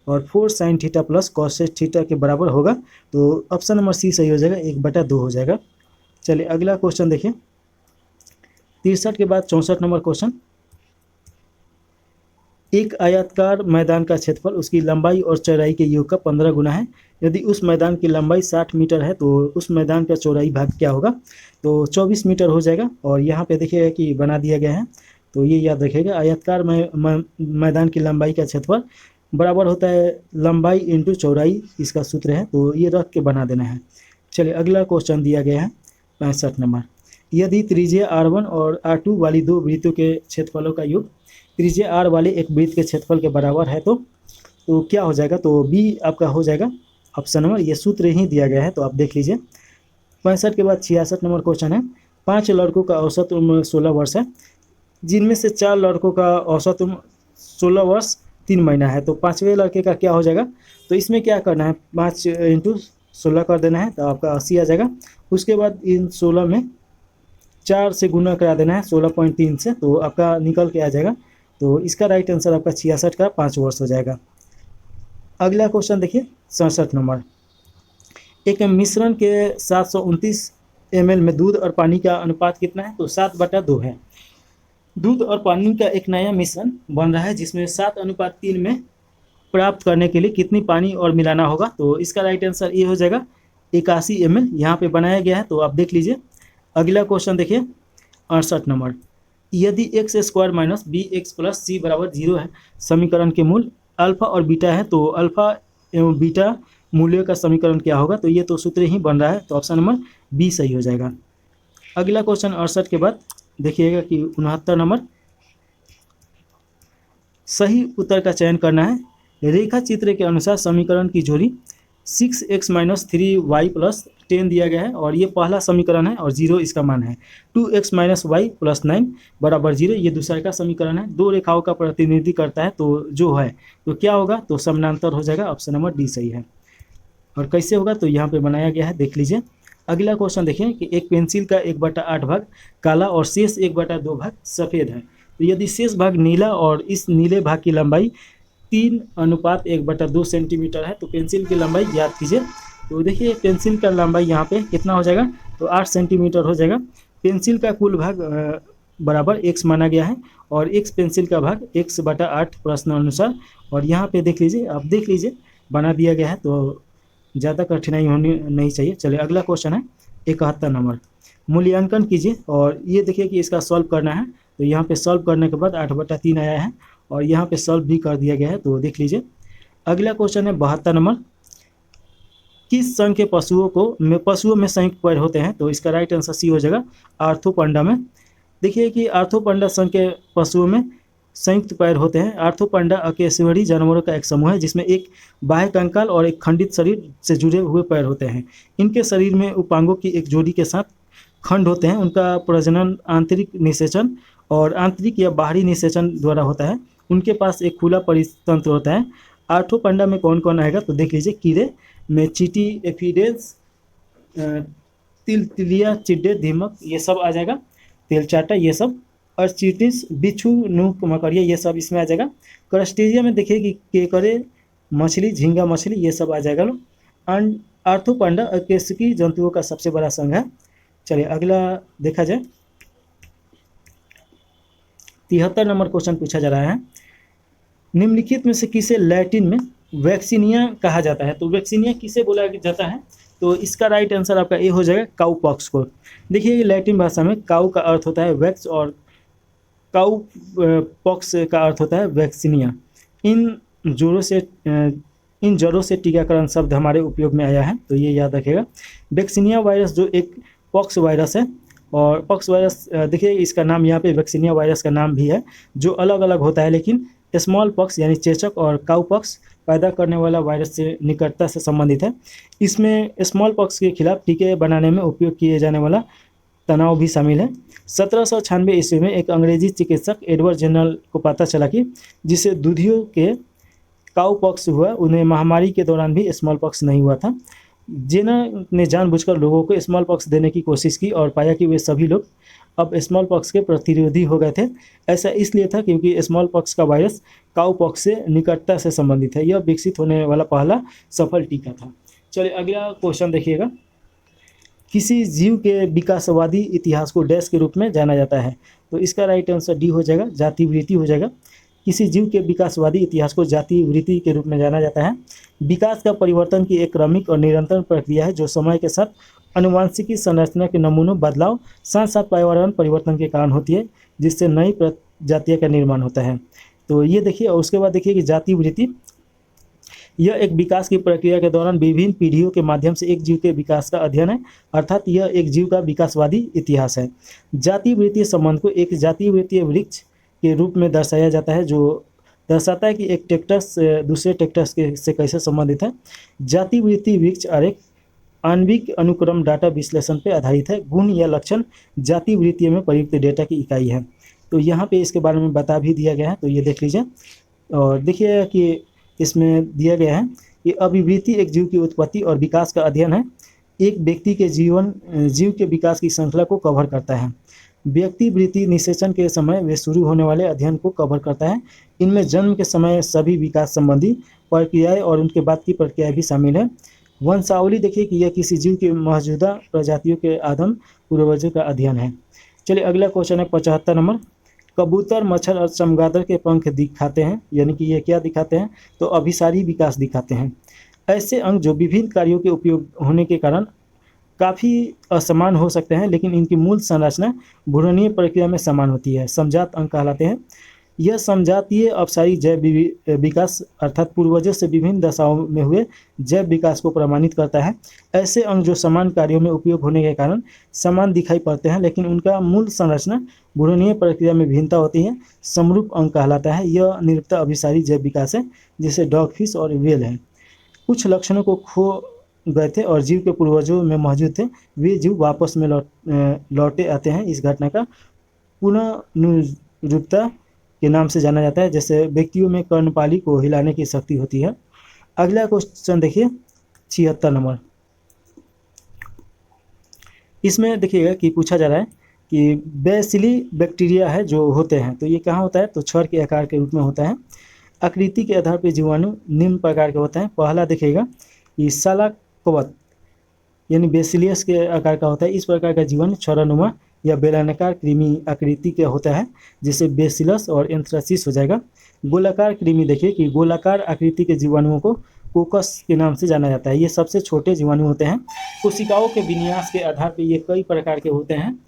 और 4 sin theta plus cos theta के बराबर होगा, तो ऑप्शन नंबर सी सही हो जाएगा, 1/2 हो जाएगा। चलिए अगला क्वेश्चन देखिए 63 के बाद 64 नंबर क्वेश्चन। एक आयताकार मैदान का क्षेत्रफल उसकी लंबाई और चौड़ाई के योग का 15 गुना है। यदि उस मैदान की लंबाई 60 मीटर है तो उस मैदान का चौड़ाई भाग क्या होगा, तो 24 मीटर हो जाएगा। और यहाँ पे देखिएगा कि बना दिया गया है, तो ये याद रखिएगा, आयताकार मैदान की लंबाई का क्षेत्रफल बराबर होता है लंबाई इंटू चौड़ाई, इसका सूत्र है, तो ये रख के बना देना है। चलिए अगला क्वेश्चन दिया गया है 65 नंबर। यदि त्रिज्या r1 और r2 वाली दो वृत्तों के क्षेत्रफलों का योग त्रिज्या r वाले एक वृत्त के क्षेत्रफल के बराबर है, तो क्या हो जाएगा, तो बी आपका हो जाएगा ऑप्शन नंबर, ये सूत्र ही दिया गया है, तो आप देख लीजिए। 65 के बाद 66 नंबर क्वेश्चन है। 5 लड़कों का औसत उम्र 16 वर्ष है, जिनमें से 4 लड़कों का औसत उम्र 16 वर्ष 3 महीना है, तो 5वें लड़के का क्या हो जाएगा, तो इसमें क्या करना है, 5 इंटू 16 कर देना है, तो आपका 80 आ जाएगा। उसके बाद इन 16 में 4 से गुना करा देना है 16.3 से, तो आपका निकल के आ जाएगा। तो इसका राइट आंसर आपका 66 का 5 वर्ष हो जाएगा। अगला क्वेश्चन देखिए 67 नंबर। एक मिश्रण के 729 ml में दूध और पानी का अनुपात कितना है, तो 7/2 है। दूध और पानी का एक नया मिश्रण बन रहा है जिसमें 7:3 में प्राप्त करने के लिए कितनी पानी और मिलाना होगा, तो इसका राइट आंसर ये हो जाएगा 81 ml यहाँ पे बनाया गया है, तो आप देख लीजिए। अगला क्वेश्चन देखिए 68 नंबर। यदि x square minus b x plus c बराबर 0 है, समीकरण के मूल अल्फा और बीटा है, तो अल्फा एवं बीटा मूल्यों का समीकरण क्या होगा, तो ये तो सूत्र ही बन रहा है, तो ऑप्शन नंबर बी सही हो जाएगा। अगला क्वेश्चन 68 के बाद देखिएगा कि 69 नंबर। सही उत्तर का चयन करना है। रेखा चित्र के अनुसार समीकरण की जोड़ी 6x - 3y + 10 दिया गया है और ये पहला समीकरण है और 0 इसका मान है। 2x - y + 9 बराबर 0 ये दूसरा का समीकरण है। दो रेखाओं का प्रतिनिधि करता है, तो जो है तो क्या होगा, तो समानांतर हो जाएगा, ऑप्शन नंबर डी सही है। और कैसे होगा, तो यहाँ पे बनाया गया है, देख लीजिए। अगला क्वेश्चन देखिए कि एक पेंसिल का 1/8 भाग काला और शेष 1/2 भाग सफ़ेद है, तो यदि शेष भाग नीला और इस नीले भाग की लंबाई 3:1/2 सेंटीमीटर है, तो पेंसिल की लंबाई ज्ञात कीजिए। तो देखिए पेंसिल का लंबाई यहाँ पे कितना हो जाएगा, तो 8 सेंटीमीटर हो जाएगा। पेंसिल का कुल भाग बराबर x माना गया है और x पेंसिल का भाग x/8 प्रश्न अनुसार, और यहाँ पे देख लीजिए, आप देख लीजिए बना दिया गया है, तो ज़्यादा कठिनाई होनी नहीं चाहिए। चलिए अगला क्वेश्चन है 71 नंबर। मूल्यांकन कीजिए और ये देखिए कि इसका सॉल्व करना है, तो यहाँ पे सॉल्व करने के बाद 8/3 आया है और यहाँ पे सॉल्व भी कर दिया गया है, तो देख लीजिए। अगला क्वेश्चन है 72 नंबर। किस संघ के पशुओं में संयुक्त पैर होते हैं, तो इसका राइट आंसर सी हो जाएगा, आर्थोपंडा में। देखिए कि आर्थोपंडा संघ के पशुओं में संयुक्त पैर होते हैं। आर्थोपंडा अकेशवरी जानवरों का एक समूह है जिसमें एक बाह्य कंकाल और एक खंडित शरीर से जुड़े हुए पैर होते हैं। इनके शरीर में उपांगों की एक जोड़ी के साथ खंड होते हैं। उनका प्रजनन आंतरिक निषेचन और आंतरिक या बाहरी निषेचन द्वारा होता है। उनके पास एक खुला परितंत्र होता है। आर्थोपंडा में कौन कौन आएगा, तो देख लीजिए। कीड़े में चींटी, एफिडेंस, तिलतिलिया, चिड्डे, दीमक, ये सब आ जाएगा। तेलचाटा ये सब, और चीटिस, बिच्छू, नूक, मकड़िया ये सब इसमें आ जाएगा। क्रस्टेशिया में देखिए कि केकड़े मछली, झींगा मछली ये सब आ जाएगा लो। आर्थोपंडा अकेशकी जंतुओं का सबसे बड़ा संघ है। चलिए अगला देखा जाए 73 नंबर क्वेश्चन पूछा जा रहा है। निम्नलिखित में से किसे लैटिन में वैक्सीनिया कहा जाता है, तो वैक्सीनिया किसे बोला जाता है, तो इसका राइट आंसर आपका ए हो जाएगा, काउ पॉक्स को। देखिए लैटिन भाषा में काउ का अर्थ होता है वैक्स और काउ पॉक्स का अर्थ होता है वैक्सीनिया। इन जड़ों से टीकाकरण शब्द हमारे उपयोग में आया है, तो ये याद रखिएगा। वैक्सीनिया वायरस जो एक पॉक्स वायरस है, और पॉक्स वायरस देखिए इसका नाम यहाँ पे वैक्सीनिया वायरस का नाम भी है, जो अलग अलग होता है, लेकिन स्मॉल पॉक्स यानी चेचक और काउ पॉक्स पैदा करने वाला वायरस से निकटता से संबंधित है। इसमें स्मॉल पॉक्स के खिलाफ टीके बनाने में उपयोग किए जाने वाला तनाव भी शामिल है। 1796 ईस्वी में एक अंग्रेजी चिकित्सक एडवर्ड जेनरल को पता चला कि जिसे दूधियों के काउ पॉक्स हुआ, उन्हें महामारी के दौरान भी स्मॉल पॉक्स नहीं हुआ था। जेनर ने जानबूझकर लोगों को स्मॉल पॉक्स देने की कोशिश की और पाया कि वे सभी लोग अब स्मॉल पॉक्स के प्रतिरोधी हो गए थे। ऐसा इसलिए था क्योंकि स्मॉल पॉक्स का वायरस काउ पॉक्स से निकटता से संबंधित है। यह विकसित होने वाला पहला सफल टीका था। चलिए अगला क्वेश्चन देखिएगा। किसी जीव के विकासवादी इतिहास को डैश के रूप में जाना जाता है? तो इसका राइट आंसर डी हो जाएगा, जातिवृत्ति हो जाएगा। किसी जीव के विकासवादी इतिहास को जातिवृत्ति के रूप में जाना जाता है। विकास का परिवर्तन की एक क्रमिक और निरंतर प्रक्रिया है जो समय के साथ आनुवंशिकी संरचना के नमूनों बदलाव साथ साथ पर्यावरण परिवर्तन के कारण होती है, जिससे नई प्रजातियों का निर्माण होता है। तो ये देखिए, और उसके बाद देखिए कि जातिवृत्ति यह एक विकास की प्रक्रिया के दौरान विभिन्न पीढ़ियों के माध्यम से एक जीव के विकास का अध्ययन है, अर्थात यह एक जीव का विकासवादी इतिहास है। जातिवृत्तीय संबंध को एक जातिवृत्तीय वृक्ष के रूप में दर्शाया जाता है, जो दर्शाता है कि एक टेक्टस दूसरे टेक्टस के से कैसे संबंधित है। जातिवृत्तीय वृक्ष आरेख आणविक अनुक्रम डाटा विश्लेषण पर आधारित है। गुण या लक्षण जातिवृत्तीय में प्रयुक्त डेटा की इकाई है। तो यहाँ पे इसके बारे में बता भी दिया गया है, तो ये देख लीजिए। और देखिए कि इसमें दिया गया है कि अभिवृत्ति एक जीव की उत्पत्ति और विकास का अध्ययन है। एक व्यक्ति के जीव के विकास की श्रृंखला को कवर करता है। व्यक्ति वृत्ति निषेचन के समय वे शुरू होने वाले अध्ययन को कवर करता है। इनमें जन्म के समय सभी विकास संबंधी प्रक्रियाएं और उनके बाद की प्रक्रियाएं भी शामिल है। वंशावली देखिए कि यह किसी जीव की मौजूदा प्रजातियों के आदम पूर्वजों का अध्ययन है। चलिए अगला क्वेश्चन है 75 नंबर। कबूतर, मच्छर और चमगादड़ के पंख दिखाते हैं, यानी कि ये क्या दिखाते हैं? तो अभिसारी विकास दिखाते हैं। ऐसे अंग जो विभिन्न कार्यों के उपयोग होने के कारण काफ़ी असमान हो सकते हैं, लेकिन इनकी मूल संरचना भ्रूणीय प्रक्रिया में समान होती है, समजात अंग कहलाते हैं। यह समजातीय अपसारी जैव विकास अर्थात पूर्वजों से विभिन्न दशाओं में हुए जैव विकास को प्रमाणित करता है। ऐसे अंग जो समान कार्यों में उपयोग होने के कारण समान दिखाई पड़ते हैं, लेकिन उनका मूल संरचना भ्रूणीय प्रक्रिया में भिन्नता होती है, समरूप अंग कहलाता है। यह निरुक्त अभिसारी जैव विकास है, जैसे डॉगफिश और व्हेल है। कुछ लक्षणों को खो गए थे और जीव के पूर्वजों में मौजूद थे, वे जीव वापस में लौटे आते हैं। इस घटना का पुनरुक्ता के नाम से जाना जाता है। जैसे व्यक्तियों में कर्णपाली को हिलाने की शक्ति होती है। अगला क्वेश्चन देखिए 76 नंबर। इसमें देखिएगा कि पूछा जा रहा है कि बेसिली बैक्टीरिया है जो होते हैं, तो ये कहाँ होता है? तो छड़ के आकार के रूप में होता है। आकृति के आधार पर जीवाणु निम्न प्रकार के होते हैं। पहला देखिएगा कि सालाकवत यानी बेसिलियस के आकार का होता है। इस प्रकार का जीवाणु छड़ानुमा या बेलनाकार कृमि आकृति का होता है, जिसे बेसिलस और एंथ्रासिस हो जाएगा। गोलाकार कृमि देखिए कि गोलाकार आकृति के जीवाणुओं को कोकस के नाम से जाना जाता है। ये सबसे छोटे जीवाणु होते हैं। कोशिकाओं के विन्यास के आधार पर ये कई प्रकार के होते हैं।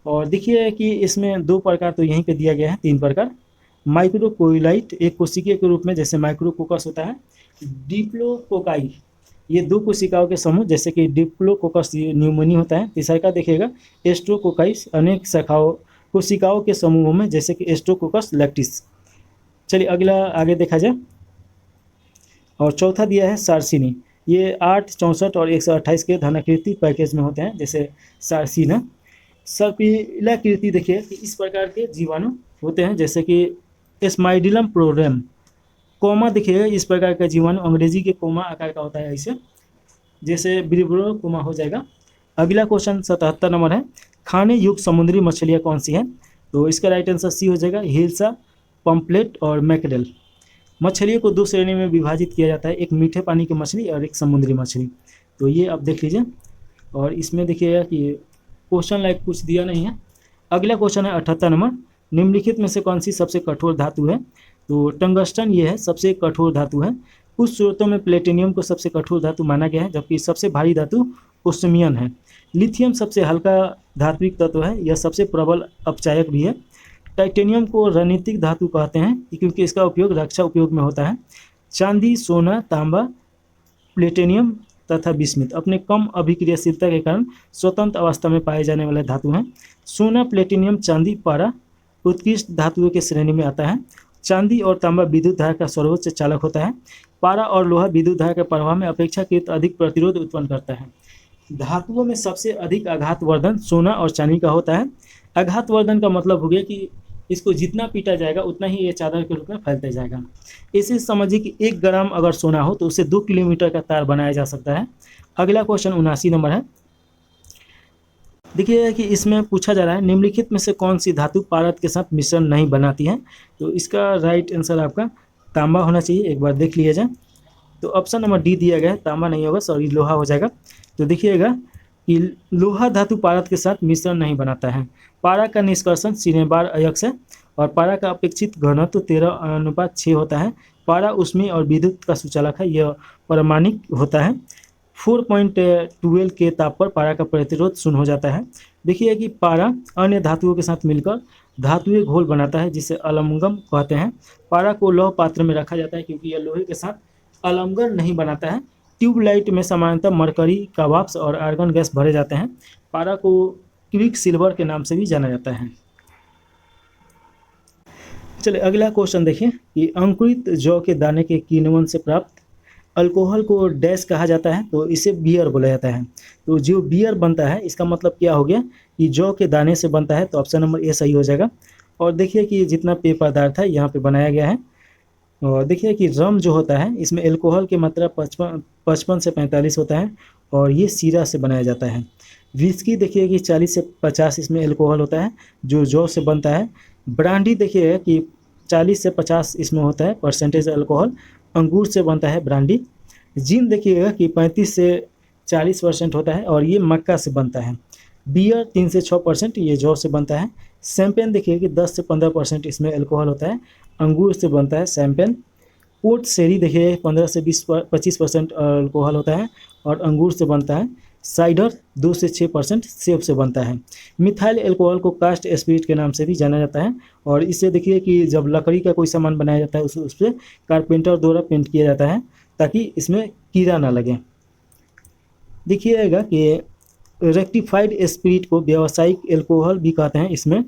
और देखिए कि इसमें 2 प्रकार तो यहीं पे दिया गया है, 3 प्रकार। माइक्रोकोइलाइट एक कोशिकीय के रूप में, जैसे माइक्रोकोकस होता है। डिप्लोकोकाई ये 2 कोशिकाओं के समूह, जैसे कि डिप्लोकोकस न्यूमोनी होता है। तीसरा का देखिएगा एस्ट्रोकोकाइस अनेक शाखाओं कोशिकाओं के समूहों में, जैसे कि एस्ट्रोकोकस लैक्टिस। चलिए अगला आगे देखा जाए। और चौथा दिया है सार्सिनी। ये 8, 64 और 128 के धनाकृति पैकेज में होते हैं, जैसे सार्सिना। सर्पिलाकृति देखिए कि इस प्रकार के जीवाणु होते हैं, जैसे कि एस्माइडिलम प्रोरेम। कोमा देखिएगा इस प्रकार का जीवाणु अंग्रेजी के कोमा आकार का होता है, ऐसे जैसे ब्रिब्रो कोमा हो जाएगा। अगला क्वेश्चन 77 नंबर है। खाने योग्य समुद्री मछलियाँ कौन सी हैं? तो इसका राइट आंसर सी हो जाएगा, हिल्सा, पम्पलेट और मैकरेल। मछलियों को 2 श्रेणी में विभाजित किया जाता है, एक मीठे पानी की मछली और एक समुद्री मछली। तो ये आप देख लीजिए। और इसमें देखिएगा कि क्वेश्चन लाइक कुछ दिया नहीं है। अगला क्वेश्चन है 78 नंबर। निम्नलिखित में से कौन सी सबसे कठोर धातु है? तो टंगस्टन ये है, सबसे कठोर धातु है। कुछ स्रोतों में प्लेटिनियम को सबसे कठोर धातु माना गया है, जबकि सबसे भारी धातु ओस्मियम है। लिथियम सबसे हल्का धात्विक तत्व है, यह सबसे प्रबल अपचायक भी है। टाइटेनियम को रणनीतिक धातु कहते हैं क्योंकि इसका उपयोग रक्षा उपयोग में होता है। चांदी, सोना, तांबा, प्लेटिनियम तथा बिस्मिथ अपने कम अभिक्रियाशीलता के कारण स्वतंत्र अवस्था में पाए जाने वाले धातु हैं। सोना, प्लेटिनियम, चांदी, पारा उत्कृष्ट धातुओं के श्रेणी में आता है। चांदी और तांबा विद्युत धारा का सर्वोच्च चालक होता है। पारा और लोहा विद्युत धारा के प्रभाव में अपेक्षाकृत अधिक प्रतिरोध उत्पन्न करता है। धातुओं में सबसे अधिक आघातवर्धन सोना और चांदी का होता है। आघातवर्धन का मतलब हो गया कि इसको जितना पीटा जाएगा उतना ही ये चादर के रूप में फैलता जाएगा। इसे समझिए कि 1 ग्राम अगर सोना हो तो उससे 2 किलोमीटर का तार बनाया जा सकता है। अगला क्वेश्चन 79 नंबर है। देखिए कि इसमें पूछा जा रहा है निम्नलिखित में से कौन सी धातु पारद के साथ मिश्रण नहीं बनाती है। तो इसका राइट आंसर आपका तांबा होना चाहिए। एक बार देख लिया जाए तो ऑप्शन नंबर डी दिया गया है, तांबा नहीं होगा, सॉरी लोहा हो जाएगा। तो देखिएगा कि लोहा धातु पारद के साथ मिश्रण नहीं बनाता है। पारा का निष्कर्षण सिनेबार अयस्क है और पारा का अपेक्षित घनत्व 13:6 होता है। पारा ऊष्मीय और विद्युत का सुचालक है, यह परमाणिक होता है। 4.12 के ताप पर पारा का प्रतिरोध शून्य हो जाता है। देखिए कि पारा अन्य धातुओं के साथ मिलकर धातुएं घोल बनाता है जिसे अलंगम कहते हैं। पारा को लौह पात्र में रखा जाता है क्योंकि यह लोहे के साथ अलंगन नहीं बनाता है। ट्यूबलाइट में सामान्यतः मरकरी का वाष्प और आर्गन गैस भरे जाते हैं। पारा को क्विक सिल्वर के नाम से भी जाना जाता है। चलिए अगला क्वेश्चन देखिए कि अंकुरित जौ के दाने के किण्वन से प्राप्त अल्कोहल को डैश कहा जाता है। तो इसे बियर बोला जाता है। तो जो बियर बनता है इसका मतलब क्या हो गया कि जौ के दाने से बनता है। तो ऑप्शन नंबर ए सही हो जाएगा। और देखिए कि जितना पेय पदार्थ है यहाँ पे बनाया गया है। और देखिए कि रम जो होता है इसमें एल्कोहल की मात्रा 55 से 45 होता है और ये सीरा से बनाया जाता है। विस्की देखिए कि 40 से 50 इसमें एल्कोहल होता है जो जौ से बनता है। ब्रांडी देखिए कि 40 से 50 इसमें होता है परसेंटेज अल्कोहल, अंगूर से बनता है ब्रांडी। जिन देखिएगा कि 35 से 40% होता है और ये मक्का से बनता है। बियर 3 से 6% ये जौ से बनता है। शैंपेन देखिए कि 10 से 15% इसमें अल्कोहल होता है, अंगूर से बनता है शैंपेन। पोर्ट शेरी देखिए 15 से 25% अल्कोहल होता है और अंगूर से बनता है। साइडर 2 से 6% सेब से बनता है। मिथाइल अल्कोहल को कास्ट स्पिरिट के नाम से भी जाना जाता है और इससे देखिए कि जब लकड़ी का कोई सामान बनाया जाता है उस पर कारपेंटर द्वारा पेंट किया जाता है ताकि इसमें कीड़ा ना लगे। देखिएगा कि रेक्टिफाइड स्पिरिट को व्यावसायिक अल्कोहल भी कहते हैं। इसमें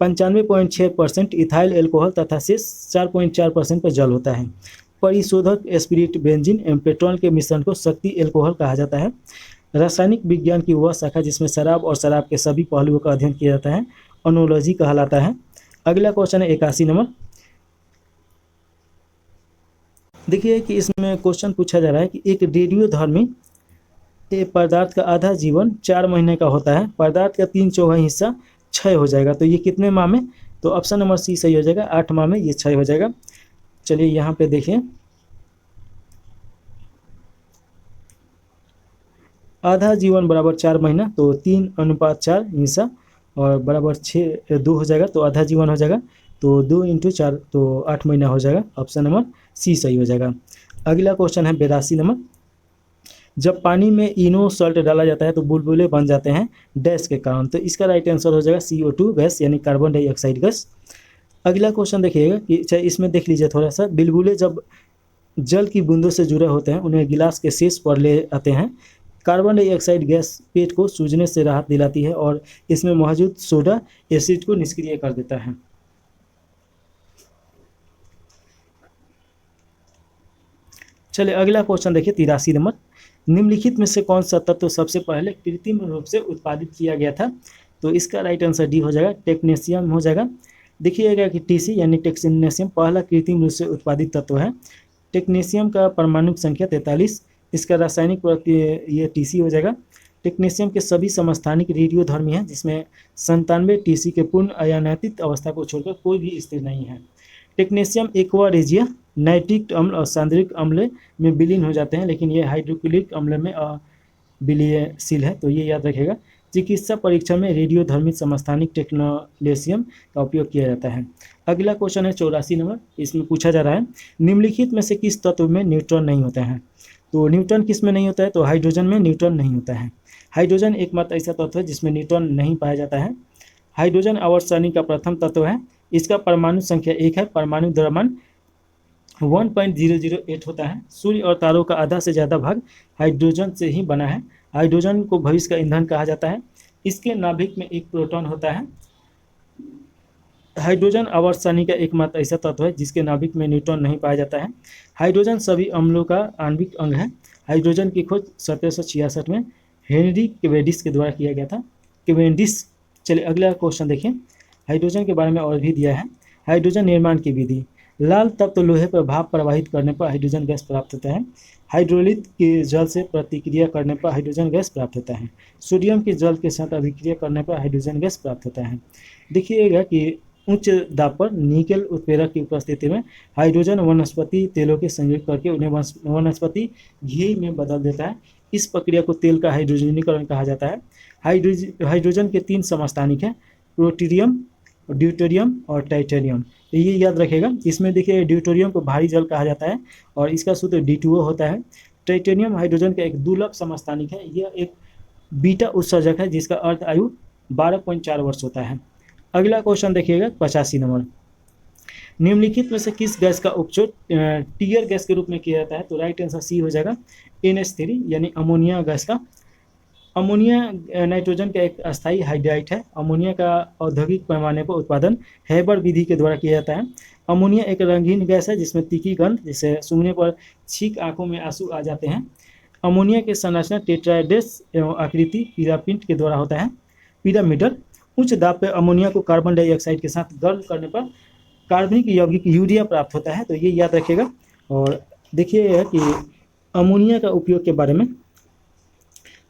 95.6% इथाइल अल्कोहल तथा शेष 4.4% पर जल होता है। परिशोधक स्पिरिट बेंजीन एवं पेट्रोल के मिश्रण को शक्ति अल्कोहल कहा जाता है। रासायनिक विज्ञान की वह शाखा जिसमें शराब और शराब के सभी पहलुओं का अध्ययन किया जाता है ओनोलॉजी कहलाता है। अगला क्वेश्चन है 81 नंबर। देखिए कि इसमें क्वेश्चन पूछा जा रहा है कि एक रेडियोधर्मी पदार्थ का आधा जीवन 4 महीने का होता है। पदार्थ का 3/4 हिस्सा क्षय हो जाएगा। तो ये कितने माह में? तो ऑप्शन नंबर सी सही हो जाएगा, 8 माह में ये क्षय हो जाएगा। चलिए यहाँ पे देखिए आधा जीवन बराबर 4 महीना, तो 3:4 हिस्सा और बराबर 2 हो जाएगा। तो आधा जीवन हो जाएगा तो 2 × 4 तो 8 महीना हो जाएगा। ऑप्शन नंबर सी सही हो जाएगा। अगला क्वेश्चन है 82 नंबर। जब पानी में इनो सॉल्ट डाला जाता है तो बुलबुले बन जाते हैं डैश के कारण। तो इसका राइट आंसर हो जाएगा CO2 गैस यानी कार्बन डाइऑक्साइड गैस। अगला क्वेश्चन देखिएगा कि चाहे इसमें देख लीजिए थोड़ा सा। बुलबुले जब जल की बूंदों से जुड़े होते हैं उन्हें गिलास के शीर्ष पर ले आते हैं। कार्बन डाइऑक्साइड गैस पेट को सूजने से राहत दिलाती है और इसमें मौजूद सोडा एसिड को निष्क्रिय कर देता है। चलिए अगला क्वेश्चन देखिए 83 नंबर। निम्नलिखित में से कौन सा तत्व सबसे पहले कृत्रिम रूप से उत्पादित किया गया था? तो इसका राइट आंसर डी हो जाएगा, टेक्नीशियम हो जाएगा। देखिएगा कि TC यानी टेक्नीशियम पहला कृत्रिम रूप से उत्पादित तत्व है। टेक्नीशियम का परमाणु संख्या 43, इसका रासायनिक ये TC हो जाएगा। टेक्नीशियम के सभी समस्थानिक रेडियोधर्मी हैं जिसमें 97 TC के पूर्ण अयानित अवस्था को छोड़कर कोई भी स्थिर नहीं है। टेक्नीशियम एक्वा रेजिया नाइट्रिक अम्ल और सांद्रिक अम्ल में विलीन हो जाते हैं लेकिन ये हाइड्रोक्लोरिक अम्ल में अविलीयशील है। तो ये याद रखिएगा। चिकित्सा परीक्षण में रेडियोधर्मी समस्थानिक टेक्नोलेशियम का उपयोग किया जाता है। अगला क्वेश्चन है 84 नंबर। इसमें पूछा जा रहा है निम्नलिखित में से किस तत्व में न्यूट्रॉन नहीं होता है? तो न्यूट्रॉन किस में नहीं होता है? तो हाइड्रोजन में न्यूट्रॉन नहीं होता है। हाइड्रोजन एकमात्र ऐसा तत्व है जिसमें न्यूट्रॉन नहीं पाया जाता है। हाइड्रोजन आवर्त सारणी का प्रथम तत्व है। इसका परमाणु संख्या 1 है। परमाणु द्रव्यमान 1.008 होता है। सूर्य और तारों का आधा से ज़्यादा भाग हाइड्रोजन से ही बना है। हाइड्रोजन को भविष्य का ईंधन कहा जाता है। इसके नाभिक में एक प्रोटॉन होता है। हाइड्रोजन आवर्त सारणी का एकमात्र ऐसा तत्व है जिसके नाभिक में न्यूट्रॉन नहीं पाया जाता है। हाइड्रोजन सभी अम्लों का आणविक अंग है। हाइड्रोजन की खोज 1766 में हेनरी कैवेंडिश के द्वारा किया गया था। कैवेंडिश। चलिए अगला क्वेश्चन देखिए हाइड्रोजन के बारे में और भी दिया है। हाइड्रोजन निर्माण की विधि। लाल तत्व लोहे पर भाप प्रवाहित करने पर हाइड्रोजन गैस प्राप्त होता है। हाइड्रोलित के जल से प्रतिक्रिया करने पर हाइड्रोजन गैस प्राप्त होता है। सोडियम के जल के साथ अभिक्रिया करने पर हाइड्रोजन गैस प्राप्त होता है। देखिएगा कि उच्च दाब पर निकेल उत्प्रेरक की उपस्थिति में हाइड्रोजन वनस्पति तेलों के संयुक्त करके उन्हें वनस्पति घी में बदल देता है। इस प्रक्रिया को तेल का हाइड्रोजनीकरण कहा जाता है। हाइड्रोजन के 3 समस्थानिक हैं, प्लूटोनियम, ड्यूटेरियम और टाइटेनियम। तो ये याद रखिएगा। इसमें देखिए ड्यूटेरियम को भारी जल कहा जाता है और इसका सूत्र D2O होता है। टाइटेनियम हाइड्रोजन का एक दुर्लभ समस्थानिक है। यह एक बीटा उत्सर्जक है जिसका अर्ध आयु 12.4 वर्ष होता है। अगला क्वेश्चन देखिएगा 85 नंबर। निम्नलिखित में से किस गैस का उपयोग टीयर गैस के रूप में किया जाता है? तो राइट आंसर सी हो जाएगा NH3 यानी अमोनिया गैस का। अमोनिया नाइट्रोजन का एक अस्थायी हाइड्राइड है। अमोनिया का औद्योगिक पैमाने पर उत्पादन हैबर विधि के द्वारा किया जाता है। अमोनिया एक रंगीन गैस है जिसमें तीखी गंध, जिसे सूंघने पर छींक आंखों में आंसू आ जाते हैं। अमोनिया की संरचना टेट्राएड्रेस एवं आकृति पिरामिड के द्वारा होता है। पिरामिडल। उच्च दाब पर अमोनिया को कार्बन डाइऑक्साइड के साथ गर्म करने पर कार्बनिक यौगिक यूरिया प्राप्त होता है। तो ये याद रखिएगा। और देखिए कि अमोनिया का उपयोग के बारे में,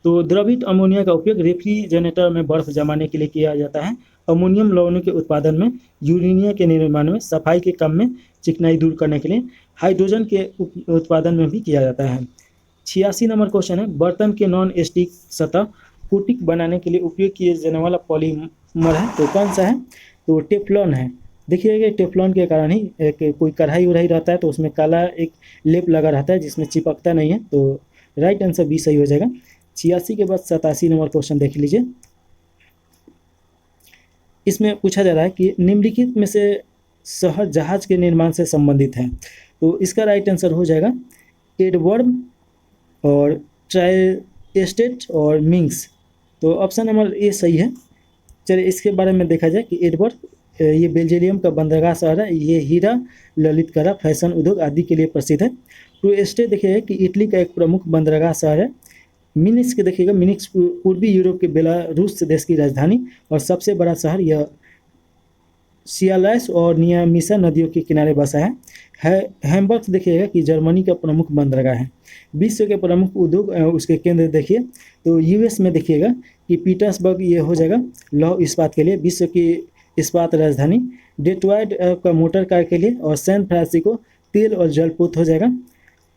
तो द्रवित अमोनिया का उपयोग रेफ्रिजरेटर में बर्फ जमाने के लिए किया जाता है। अमोनियम लवणों के उत्पादन में, यूरेनिया के निर्माण में, सफाई के काम में, चिकनाई दूर करने के लिए, हाइड्रोजन के उत्पादन में भी किया जाता है। 86 नंबर क्वेश्चन है, बर्तन के नॉन स्टिक सतह कोटिक बनाने के लिए उपयोग किए जाने वाला पॉलीमर है, तो कौन सा है? तो टेफ्लॉन है। देखिएगा टेफ्लॉन के कारण ही एक कोई कढ़ाई उढ़ाई रहता है तो उसमें काला एक लेप लगा रहता है जिसमें चिपकता नहीं है। तो राइट आंसर बी सही हो जाएगा। 86 के बाद 87 नंबर क्वेश्चन देख लीजिए। इसमें पूछा जा रहा है कि निम्नलिखित में से शहर जहाज के निर्माण से संबंधित है। तो इसका राइट आंसर हो जाएगा एडवर्म और ट्राइस्टेट और मिंग्स। तो ऑप्शन नंबर ए सही है। चलिए इसके बारे में देखा जाए कि एडवर्ड ये बेल्जियम का बंदरगाह शहर है। ये हीरा, ललित कला, फैशन उद्योग आदि के लिए प्रसिद्ध है। ट्राइस्टेट देखिए कि इटली का एक प्रमुख बंदरगाह शहर है। मिन्स्क देखिएगा, मिन्स्क पूर्वी यूरोप के बेलारूस देश की राजधानी और सबसे बड़ा शहर यह सियालास और नियामिसा नदियों के किनारे बसा है। हैम्बर्ग देखिएगा कि जर्मनी का प्रमुख बंदरगाह है। विश्व के प्रमुख उद्योग उसके केंद्र देखिए तो US में देखिएगा कि पीटर्सबर्ग ये हो जाएगा लौह इस्पात के लिए, विश्व की इस्पात राजधानी। डेट्रॉयट का मोटर कार के लिए और सैन फ्रांसिस्को तेल और जलपोत हो जाएगा।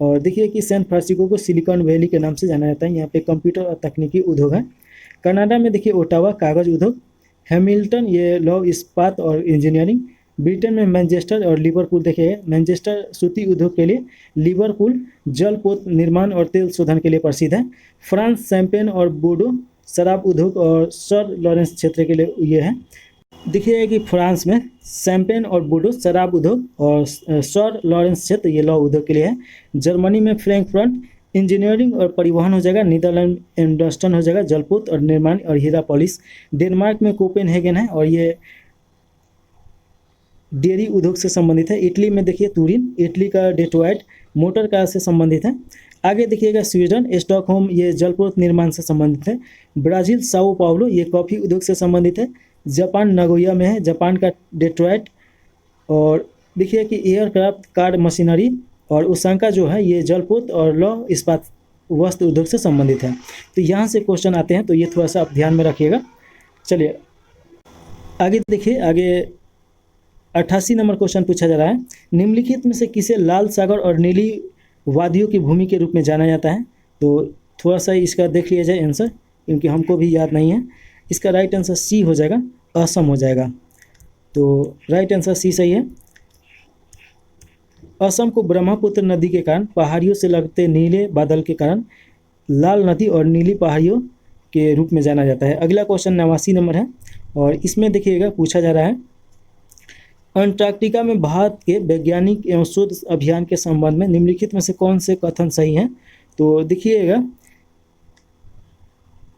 और देखिए कि सैन फ्रांसिस्को को सिलिकॉन वैली के नाम से जाना जाता है। यहाँ पे कंप्यूटर और तकनीकी उद्योग है। कनाडा में देखिए ओटावा कागज उद्योग। हैमिल्टन ये लौह इस्पात और इंजीनियरिंग। ब्रिटेन में मैनचेस्टर और लिवरपूल देखिए, मैनचेस्टर सूती उद्योग के लिए, लिवरपूल जलपोत निर्माण और तेल शोधन के लिए प्रसिद्ध है। फ्रांस शैंपेन और बोर्डो शराब उद्योग और सर लॉरेंस क्षेत्र के लिए ये है। देखिए कि फ्रांस में शैंपेन और बोर्डो शराब उद्योग और सर लॉरेंस क्षेत्र ये लौह उद्योग के लिए है। जर्मनी में फ्रैंकफर्ट इंजीनियरिंग और परिवहन हो जाएगा। नीदरलैंड इंडस्ट्रन हो जाएगा जलपोत और निर्माण और हीरा पॉलिश। डेनमार्क में कोपेनहेगन है और ये डेयरी उद्योग से संबंधित है। इटली में देखिए तुरिन, इटली का डेट्रॉयट मोटर कार से संबंधित है। आगे देखिएगा स्वीडन स्टॉकहोम ये जलपोत निर्माण से संबंधित है। ब्राज़ील साओ पाउलो ये कॉफ़ी उद्योग से संबंधित है। जापान नगोया में है, जापान का डेट्रॉयट। और देखिए कि एयरक्राफ्ट कार मशीनरी और ओसाका जो है ये जलपोत और लौह इस्पात वस्त्र उद्योग से संबंधित है। तो यहाँ से क्वेश्चन आते हैं तो ये थोड़ा सा आप ध्यान में रखिएगा। चलिए आगे देखिए, आगे 88 नंबर क्वेश्चन पूछा जा रहा है, निम्नलिखित में से किसे लाल सागर और नीली वादियों की भूमि के रूप में जाना जाता है? तो थोड़ा सा इसका देख लिया जाए आंसर, क्योंकि हमको भी याद नहीं है। इसका राइट आंसर सी हो जाएगा, असम हो जाएगा। तो राइट आंसर सी सही है। असम को ब्रह्मपुत्र नदी के कारण, पहाड़ियों से लगते नीले बादल के कारण लाल नदी और नीली पहाड़ियों के रूप में जाना जाता है। अगला क्वेश्चन 89 नंबर है और इसमें देखिएगा पूछा जा रहा है, अंटार्कटिका में भारत के वैज्ञानिक एवं शोध अभियान के संबंध में निम्नलिखित में से कौन से कथन सही हैं? तो देखिएगा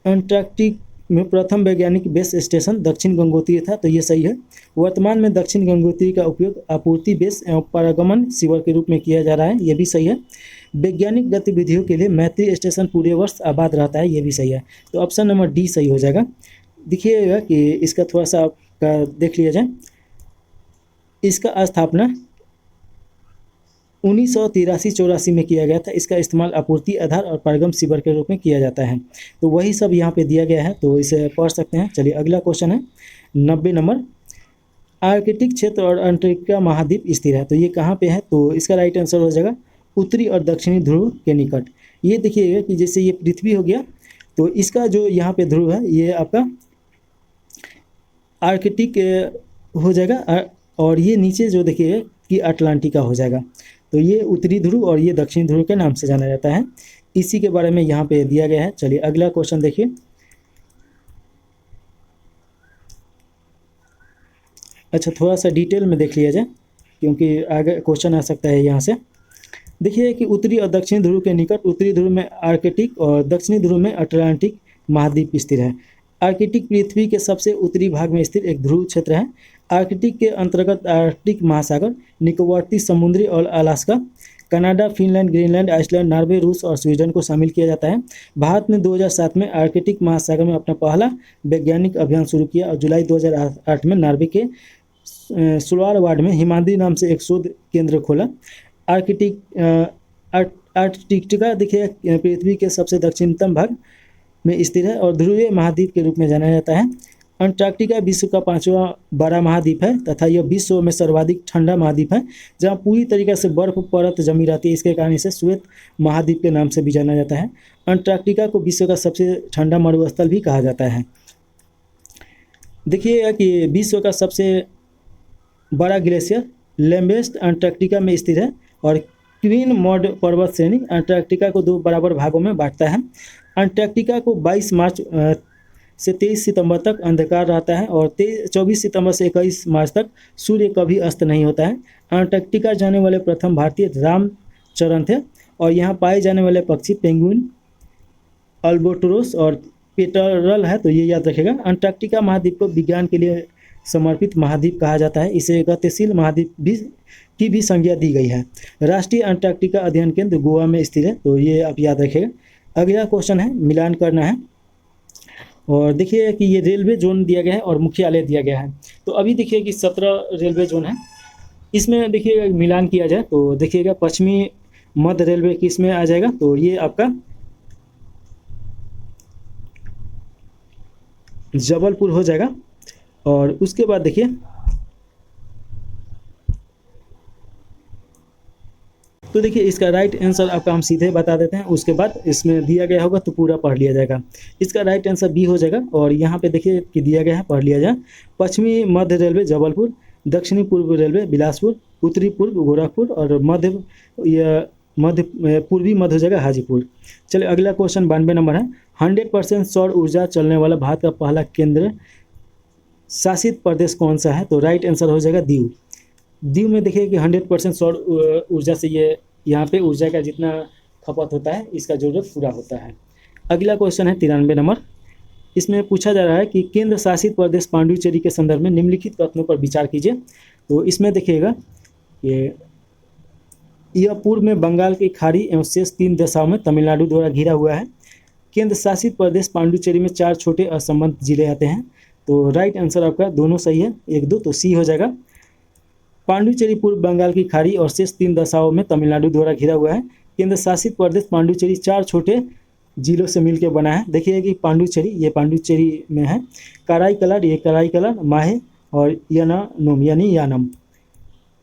अंटार्कटिक में प्रथम वैज्ञानिक बेस स्टेशन दक्षिण गंगोत्री था, तो ये सही है। वर्तमान में दक्षिण गंगोत्री का उपयोग आपूर्ति बेस एवं पारगमन शिविर के रूप में किया जा रहा है, ये भी सही है। वैज्ञानिक गतिविधियों के लिए मैत्री स्टेशन पूरे वर्ष आबाद रहता है, ये भी सही है। तो ऑप्शन नंबर डी सही हो जाएगा। देखिएगा कि इसका थोड़ा सा का देख लिया जाए। इसका स्थापना 1983-84 में किया गया था। इसका इस्तेमाल आपूर्ति आधार और पारगम शिविर के रूप में किया जाता है। तो वही सब यहाँ पे दिया गया है, तो इसे पढ़ सकते हैं। चलिए अगला क्वेश्चन है 90 नंबर। आर्कटिक क्षेत्र और अंटार्कटिका महाद्वीप स्थिर है, तो ये कहाँ पे है? तो इसका राइट आंसर हो जाएगा उत्तरी और दक्षिणी ध्रुव के निकट। ये देखिएगा कि जैसे ये पृथ्वी हो गया, तो इसका जो यहाँ पे ध्रुव है ये आपका आर्कटिक हो जाएगा, और ये नीचे जो देखिएगा कि अटलांटिका हो जाएगा। तो ये उत्तरी ध्रुव और ये दक्षिणी ध्रुव के नाम से जाना जाता है। इसी के बारे में यहाँ पे दिया गया है। चलिए अगला क्वेश्चन देखिए। अच्छा, थोड़ा सा डिटेल में देख लिया जाए, क्योंकि आगे क्वेश्चन आ सकता है यहाँ से। देखिए कि उत्तरी और दक्षिणी ध्रुव के निकट उत्तरी ध्रुव में आर्कटिक और दक्षिणी ध्रुव में अटलांटिक महाद्वीप स्थिर है। आर्कटिक पृथ्वी के सबसे उत्तरी भाग में स्थित एक ध्रुव क्षेत्र है। आर्कटिक के अंतर्गत आर्कटिक महासागर, निकोबार समुद्री और Alaska, Canada, Finland, Greenland, Iceland, Norway, रूस और स्वीडन को शामिल किया जाता है। भारत ने 2007 में आर्कटिक महासागर में अपना पहला वैज्ञानिक अभियान शुरू किया और जुलाई 2008 में नॉर्वे के सुलवारवाड में हिमाद्री नाम से एक शोध केंद्र खोला। आर्कटिका देखिए पृथ्वी के सबसे दक्षिणतम भाग में स्थित है और ध्रुवीय महाद्वीप के रूप में जाना जाता है। अंटार्कटिका विश्व का 5वां बड़ा महाद्वीप है तथा यह विश्व में सर्वाधिक ठंडा महाद्वीप है, जहां पूरी तरीके से बर्फ परत जमी रहती है। इसके कारण इसे श्वेत महाद्वीप के नाम से भी जाना जाता है। अंटार्कटिका को विश्व का सबसे ठंडा मरुस्थल भी कहा जाता है। देखिएगा कि विश्व का सबसे बड़ा ग्लेशियर लैम्बेस्ट अंटार्कटिका में स्थित है और क्वीन मॉड पर्वत श्रेणी अंटार्कटिका को 2 बराबर भागों में बांटता है। अंटार्कटिका को 22 मार्च से 23 सितंबर तक अंधकार रहता है और 24 सितंबर से 21 मार्च तक सूर्य कभी अस्त नहीं होता है। अंटार्कटिका जाने वाले प्रथम भारतीय रामचरण थे और यहाँ पाए जाने वाले पक्षी पेंगुइन, अल्बाट्रोस और पेटरल है, तो ये याद रखेगा। अंटार्कटिका महाद्वीप को विज्ञान के लिए समर्पित महाद्वीप कहा जाता है। इसे गतिशील महाद्वीप की भी संज्ञा दी गई है। राष्ट्रीय अंटार्कटिका अध्ययन केंद्र गोवा में स्थित है, तो ये आप याद रखेगा। अगला क्वेश्चन है, मिलान करना है। और देखिए कि ये रेलवे जोन दिया गया है और मुख्यालय दिया गया है। तो अभी देखिए कि 17 रेलवे जोन है। इसमें देखिए मिलान किया जाए तो देखिएगा पश्चिमी मध्य रेलवे किस में आ जाएगा, तो ये आपका जबलपुर हो जाएगा। और उसके बाद देखिए तो देखिए इसका राइट आंसर आपका हम सीधे बता देते हैं, उसके बाद इसमें दिया गया होगा तो पूरा पढ़ लिया जाएगा। इसका राइट आंसर बी हो जाएगा। और यहाँ पे देखिए कि दिया गया है, पढ़ लिया जाए। पश्चिमी मध्य रेलवे जबलपुर, दक्षिणी पूर्व रेलवे बिलासपुर, उत्तरी पूर्व गोरखपुर और पूर्वी मध्य हो जाएगा हाजीपुर। चलिए अगला क्वेश्चन 92 नंबर है। 100% सौर ऊर्जा चलने वाला भारत का पहला केंद्र शासित प्रदेश कौन सा है, तो राइट आंसर हो जाएगा दीव। दीव में देखिए कि 100% सौर ऊर्जा से ये यहाँ पे ऊर्जा का जितना खपत होता है इसका ज़रूरत पूरा होता है। अगला क्वेश्चन है 93 नंबर। इसमें पूछा जा रहा है कि केंद्र शासित प्रदेश पांडुचेरी के संदर्भ में निम्नलिखित कथनों पर विचार कीजिए। तो इसमें देखिएगा यह पूर्व में बंगाल की खाड़ी एवं शेष 3 दिशाओं में तमिलनाडु द्वारा घिरा हुआ है। केंद्र शासित प्रदेश पांडुचेरी में 4 छोटे असंबद्ध जिले आते हैं। तो राइट आंसर आपका दोनों सही है, 1, 2, तो सी हो जाएगा। पांडुचेरी पूर्व बंगाल की खाड़ी और शेष 3 दिशाओं में तमिलनाडु द्वारा घिरा हुआ है। केंद्र शासित प्रदेश पांडुचेरी 4 छोटे जिलों से मिलकर बना है। देखिए कि पांडुचेरी, ये पांडुचेरी में है, कराईकलाड, ये कराईकलाड, माहे और यानाम यानी यानम।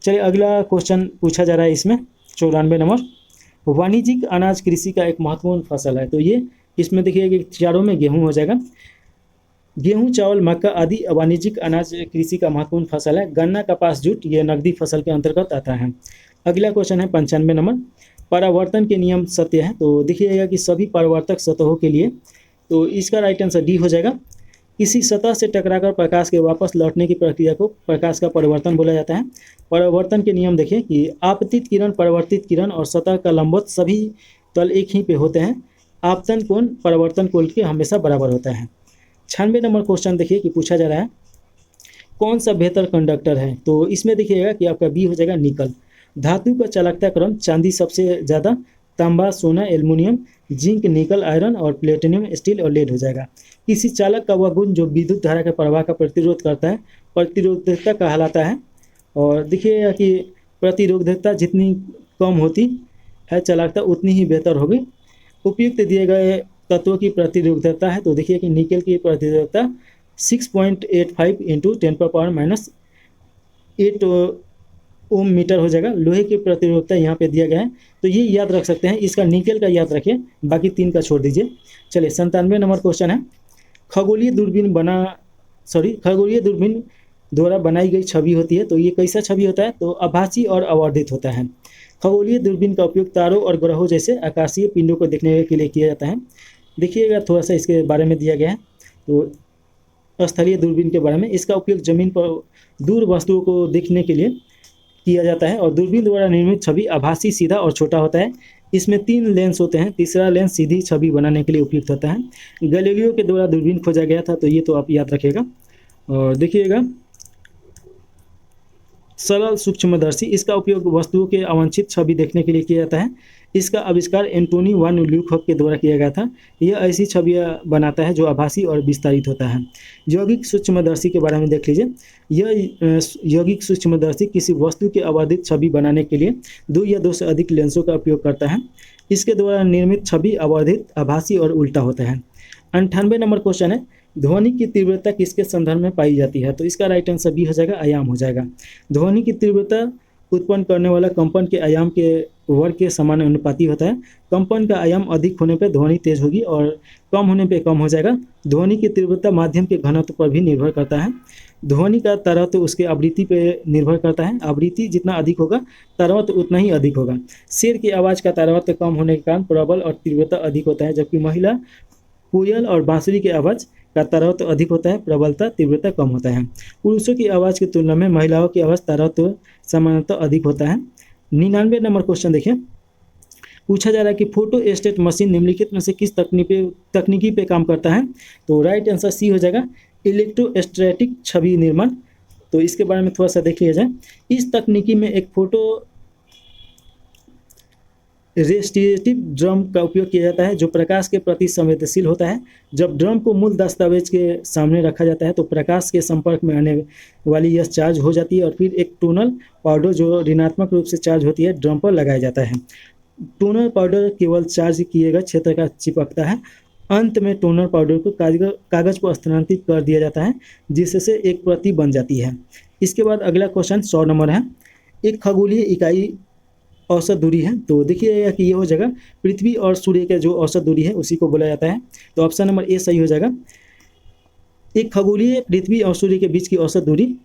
चलिए अगला क्वेश्चन पूछा जा रहा है इसमें 94 नंबर। वाणिज्यिक अनाज कृषि का एक महत्वपूर्ण फसल है। तो ये इसमें देखिए कि चारों में गेहूँ हो जाएगा। गेहूं, चावल, मक्का आदि वाणिज्यिक अनाज कृषि का महत्वपूर्ण फसल है। गन्ना, कपास, जूट ये नकदी फसल के अंतर्गत आता है। अगला क्वेश्चन है 95 नंबर। परावर्तन के नियम सत्य है। तो देखिएगा कि सभी परावर्तक सतहों के लिए, तो इसका राइट आंसर डी हो जाएगा। किसी सतह से टकराकर प्रकाश के वापस लौटने की प्रक्रिया को प्रकाश का परिवर्तन बोला जाता है। परावर्तन के नियम देखिए कि आपतित किरण, परावर्तित किरण और सतह का लंबवत सभी तल एक ही पे होते हैं। आपतन कोण परावर्तन कोण के हमेशा बराबर होता है। 96 नंबर क्वेश्चन देखिए कि पूछा जा रहा है कौन सा बेहतर कंडक्टर है। तो इसमें देखिएगा कि आपका बी हो जाएगा निकल। धातु का चालकता क्रम चांदी सबसे ज़्यादा तांबा, सोना, एल्युमिनियम, जिंक, निकल, आयरन और प्लेटिनियम, स्टील और लेड हो जाएगा। किसी चालक का वह गुण जो विद्युत धारा के प्रवाह का प्रतिरोध करता है प्रतिरोधकता कहलाता है। और देखिएगा कि प्रतिरोधकता जितनी कम होती है चालकता उतनी ही बेहतर होगी। उपयुक्त दिए गए तत्वों की प्रतिरोधकता है, तो देखिए कि निकल की प्रतिरोधकता 6.85 इंटू 10⁻⁸ ओम मीटर हो जाएगा। लोहे की प्रतिरोधकता यहाँ पे दिया गया है, तो ये याद रख सकते हैं। इसका निकल का याद रखिए, बाकी 3 का छोड़ दीजिए। चलिए 97 नंबर क्वेश्चन है, खगोलीय दूरबीन द्वारा बनाई गई छवि होती है, तो ये कैसा छवि होता है, तो आभासी और आवर्धित होता है। खगोलीय दूरबीन का उपयोग तारों और ग्रहों जैसे आकाशीय पिंडों को देखने के लिए किया जाता है। देखिएगा थोड़ा सा इसके बारे में दिया गया है, तो स्थलीय दूरबीन के बारे में, इसका उपयोग जमीन पर दूर वस्तुओं को देखने के लिए किया जाता है। और दूरबीन द्वारा निर्मित छवि आभासी, सीधा और छोटा होता है। इसमें 3 लेंस होते हैं, तीसरा लेंस सीधी छवि बनाने के लिए उपयुक्त होता है। गैलीलियो के द्वारा दूरबीन खोजा गया था, तो ये तो आप याद रखिएगा। और देखिएगा सरल सूक्ष्मदर्शी, इसका उपयोग वस्तुओं के अवांछित छवि देखने के लिए किया जाता है। इसका आविष्कार एंटोनी वान ल्यूखक के द्वारा किया गया था। यह ऐसी छवियां बनाता है जो आभासी और विस्तारित होता है। यौगिक सूक्ष्मदर्शी के बारे में देख लीजिए। यह यौगिक सूक्ष्मदर्शी किसी वस्तु की आवर्धित छवि बनाने के लिए 2 या 2 से अधिक लेंसों का उपयोग करता है। इसके द्वारा निर्मित छवि आवर्धित, आभासी और उल्टा होता है। 98 नंबर क्वेश्चन है, ध्वनि की तीव्रता किसके संदर्भ में पाई जाती है, तो इसका राइट आंसर बी हो जाएगा, आयाम हो जाएगा। ध्वनि की तीव्रता उत्पन्न करने वाला कंपन के आयाम के वर्ग के समानुपाती होता है। कंपन का आयाम अधिक होने पर ध्वनि तेज होगी और कम होने पर कम हो जाएगा। ध्वनि की तीव्रता माध्यम के घनत्व पर भी निर्भर करता है। ध्वनि का तरत्व उसके आवृत्ति पर निर्भर करता है। आवृत्ति जितना अधिक होगा तरत्व उतना ही अधिक होगा। शेर की आवाज़ का तरत्व कम होने के कारण प्रबल और तीव्रता अधिक होता है, जबकि महिला, कोयल और बांसुरी की आवाज़ का तरत्व अधिक होता है, प्रबलता, तीव्रता कम होता है। पुरुषों की आवाज़ की तुलना में महिलाओं की आवाज़ तरत्व सामान्यतः अधिक होता है। 99 नंबर क्वेश्चन देखिए, पूछा जा रहा है कि फोटो स्टेट मशीन निम्नलिखित में से किस तकनीकी पे काम करता है, तो राइट आंसर सी हो जाएगा, इलेक्ट्रोस्टैटिक छवि निर्माण। तो इसके बारे में थोड़ा सा देख लिया जाए। इस तकनीकी में एक फोटो रेस्टिव ड्रम का उपयोग किया जाता है जो प्रकाश के प्रति संवेदनशील होता है। जब ड्रम को मूल दस्तावेज के सामने रखा जाता है तो प्रकाश के संपर्क में आने वाली यह चार्ज हो जाती है और फिर एक टोनल पाउडर जो ऋणात्मक रूप से चार्ज होती है ड्रम पर लगाया जाता है। टोनर पाउडर केवल चार्ज किए गए क्षेत्र का चिपकता है। अंत में टोनर पाउडर को कागज पर स्थानांतरित कर दिया जाता है जिससे एक प्रति बन जाती है। इसके बाद अगला क्वेश्चन 100 नंबर है, एक खगोलीय इकाई औसत दूरी है, तो देखिएगा कि ये हो जाएगा पृथ्वी और सूर्य का जो औसत दूरी है उसी को बोला जाता है। तो ऑप्शन नंबर ए सही हो जाएगा। एक खगोलीय पृथ्वी और सूर्य के बीच की औसत दूरी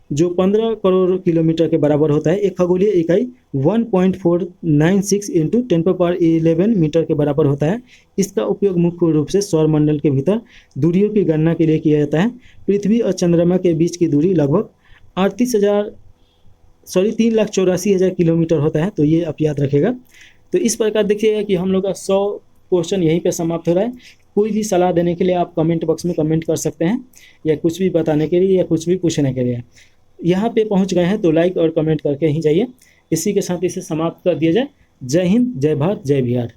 जो 15 करोड़ किलोमीटर के बराबर होता है। एक खगोलीय इकाई 1.496 इंटू 10⁻11 मीटर के बराबर होता है। इसका उपयोग मुख्य रूप से सौरमंडल के भीतर दूरियों की गणना के लिए किया जाता है। पृथ्वी और चंद्रमा के बीच की दूरी लगभग 3,84,000 किलोमीटर होता है, तो ये आप याद रखेगा। तो इस प्रकार देखिएगा कि हम लोग का 100 क्वेश्चन यहीं पे समाप्त हो रहा है। कोई भी सलाह देने के लिए आप कमेंट बॉक्स में कमेंट कर सकते हैं, या कुछ भी बताने के लिए या कुछ भी पूछने के लिए। यहाँ पे पहुँच गए हैं तो लाइक और कमेंट करके ही जाइए। इसी के साथ इसे समाप्त कर दिया जाए। जय हिंद, जय भारत, जय बिहार।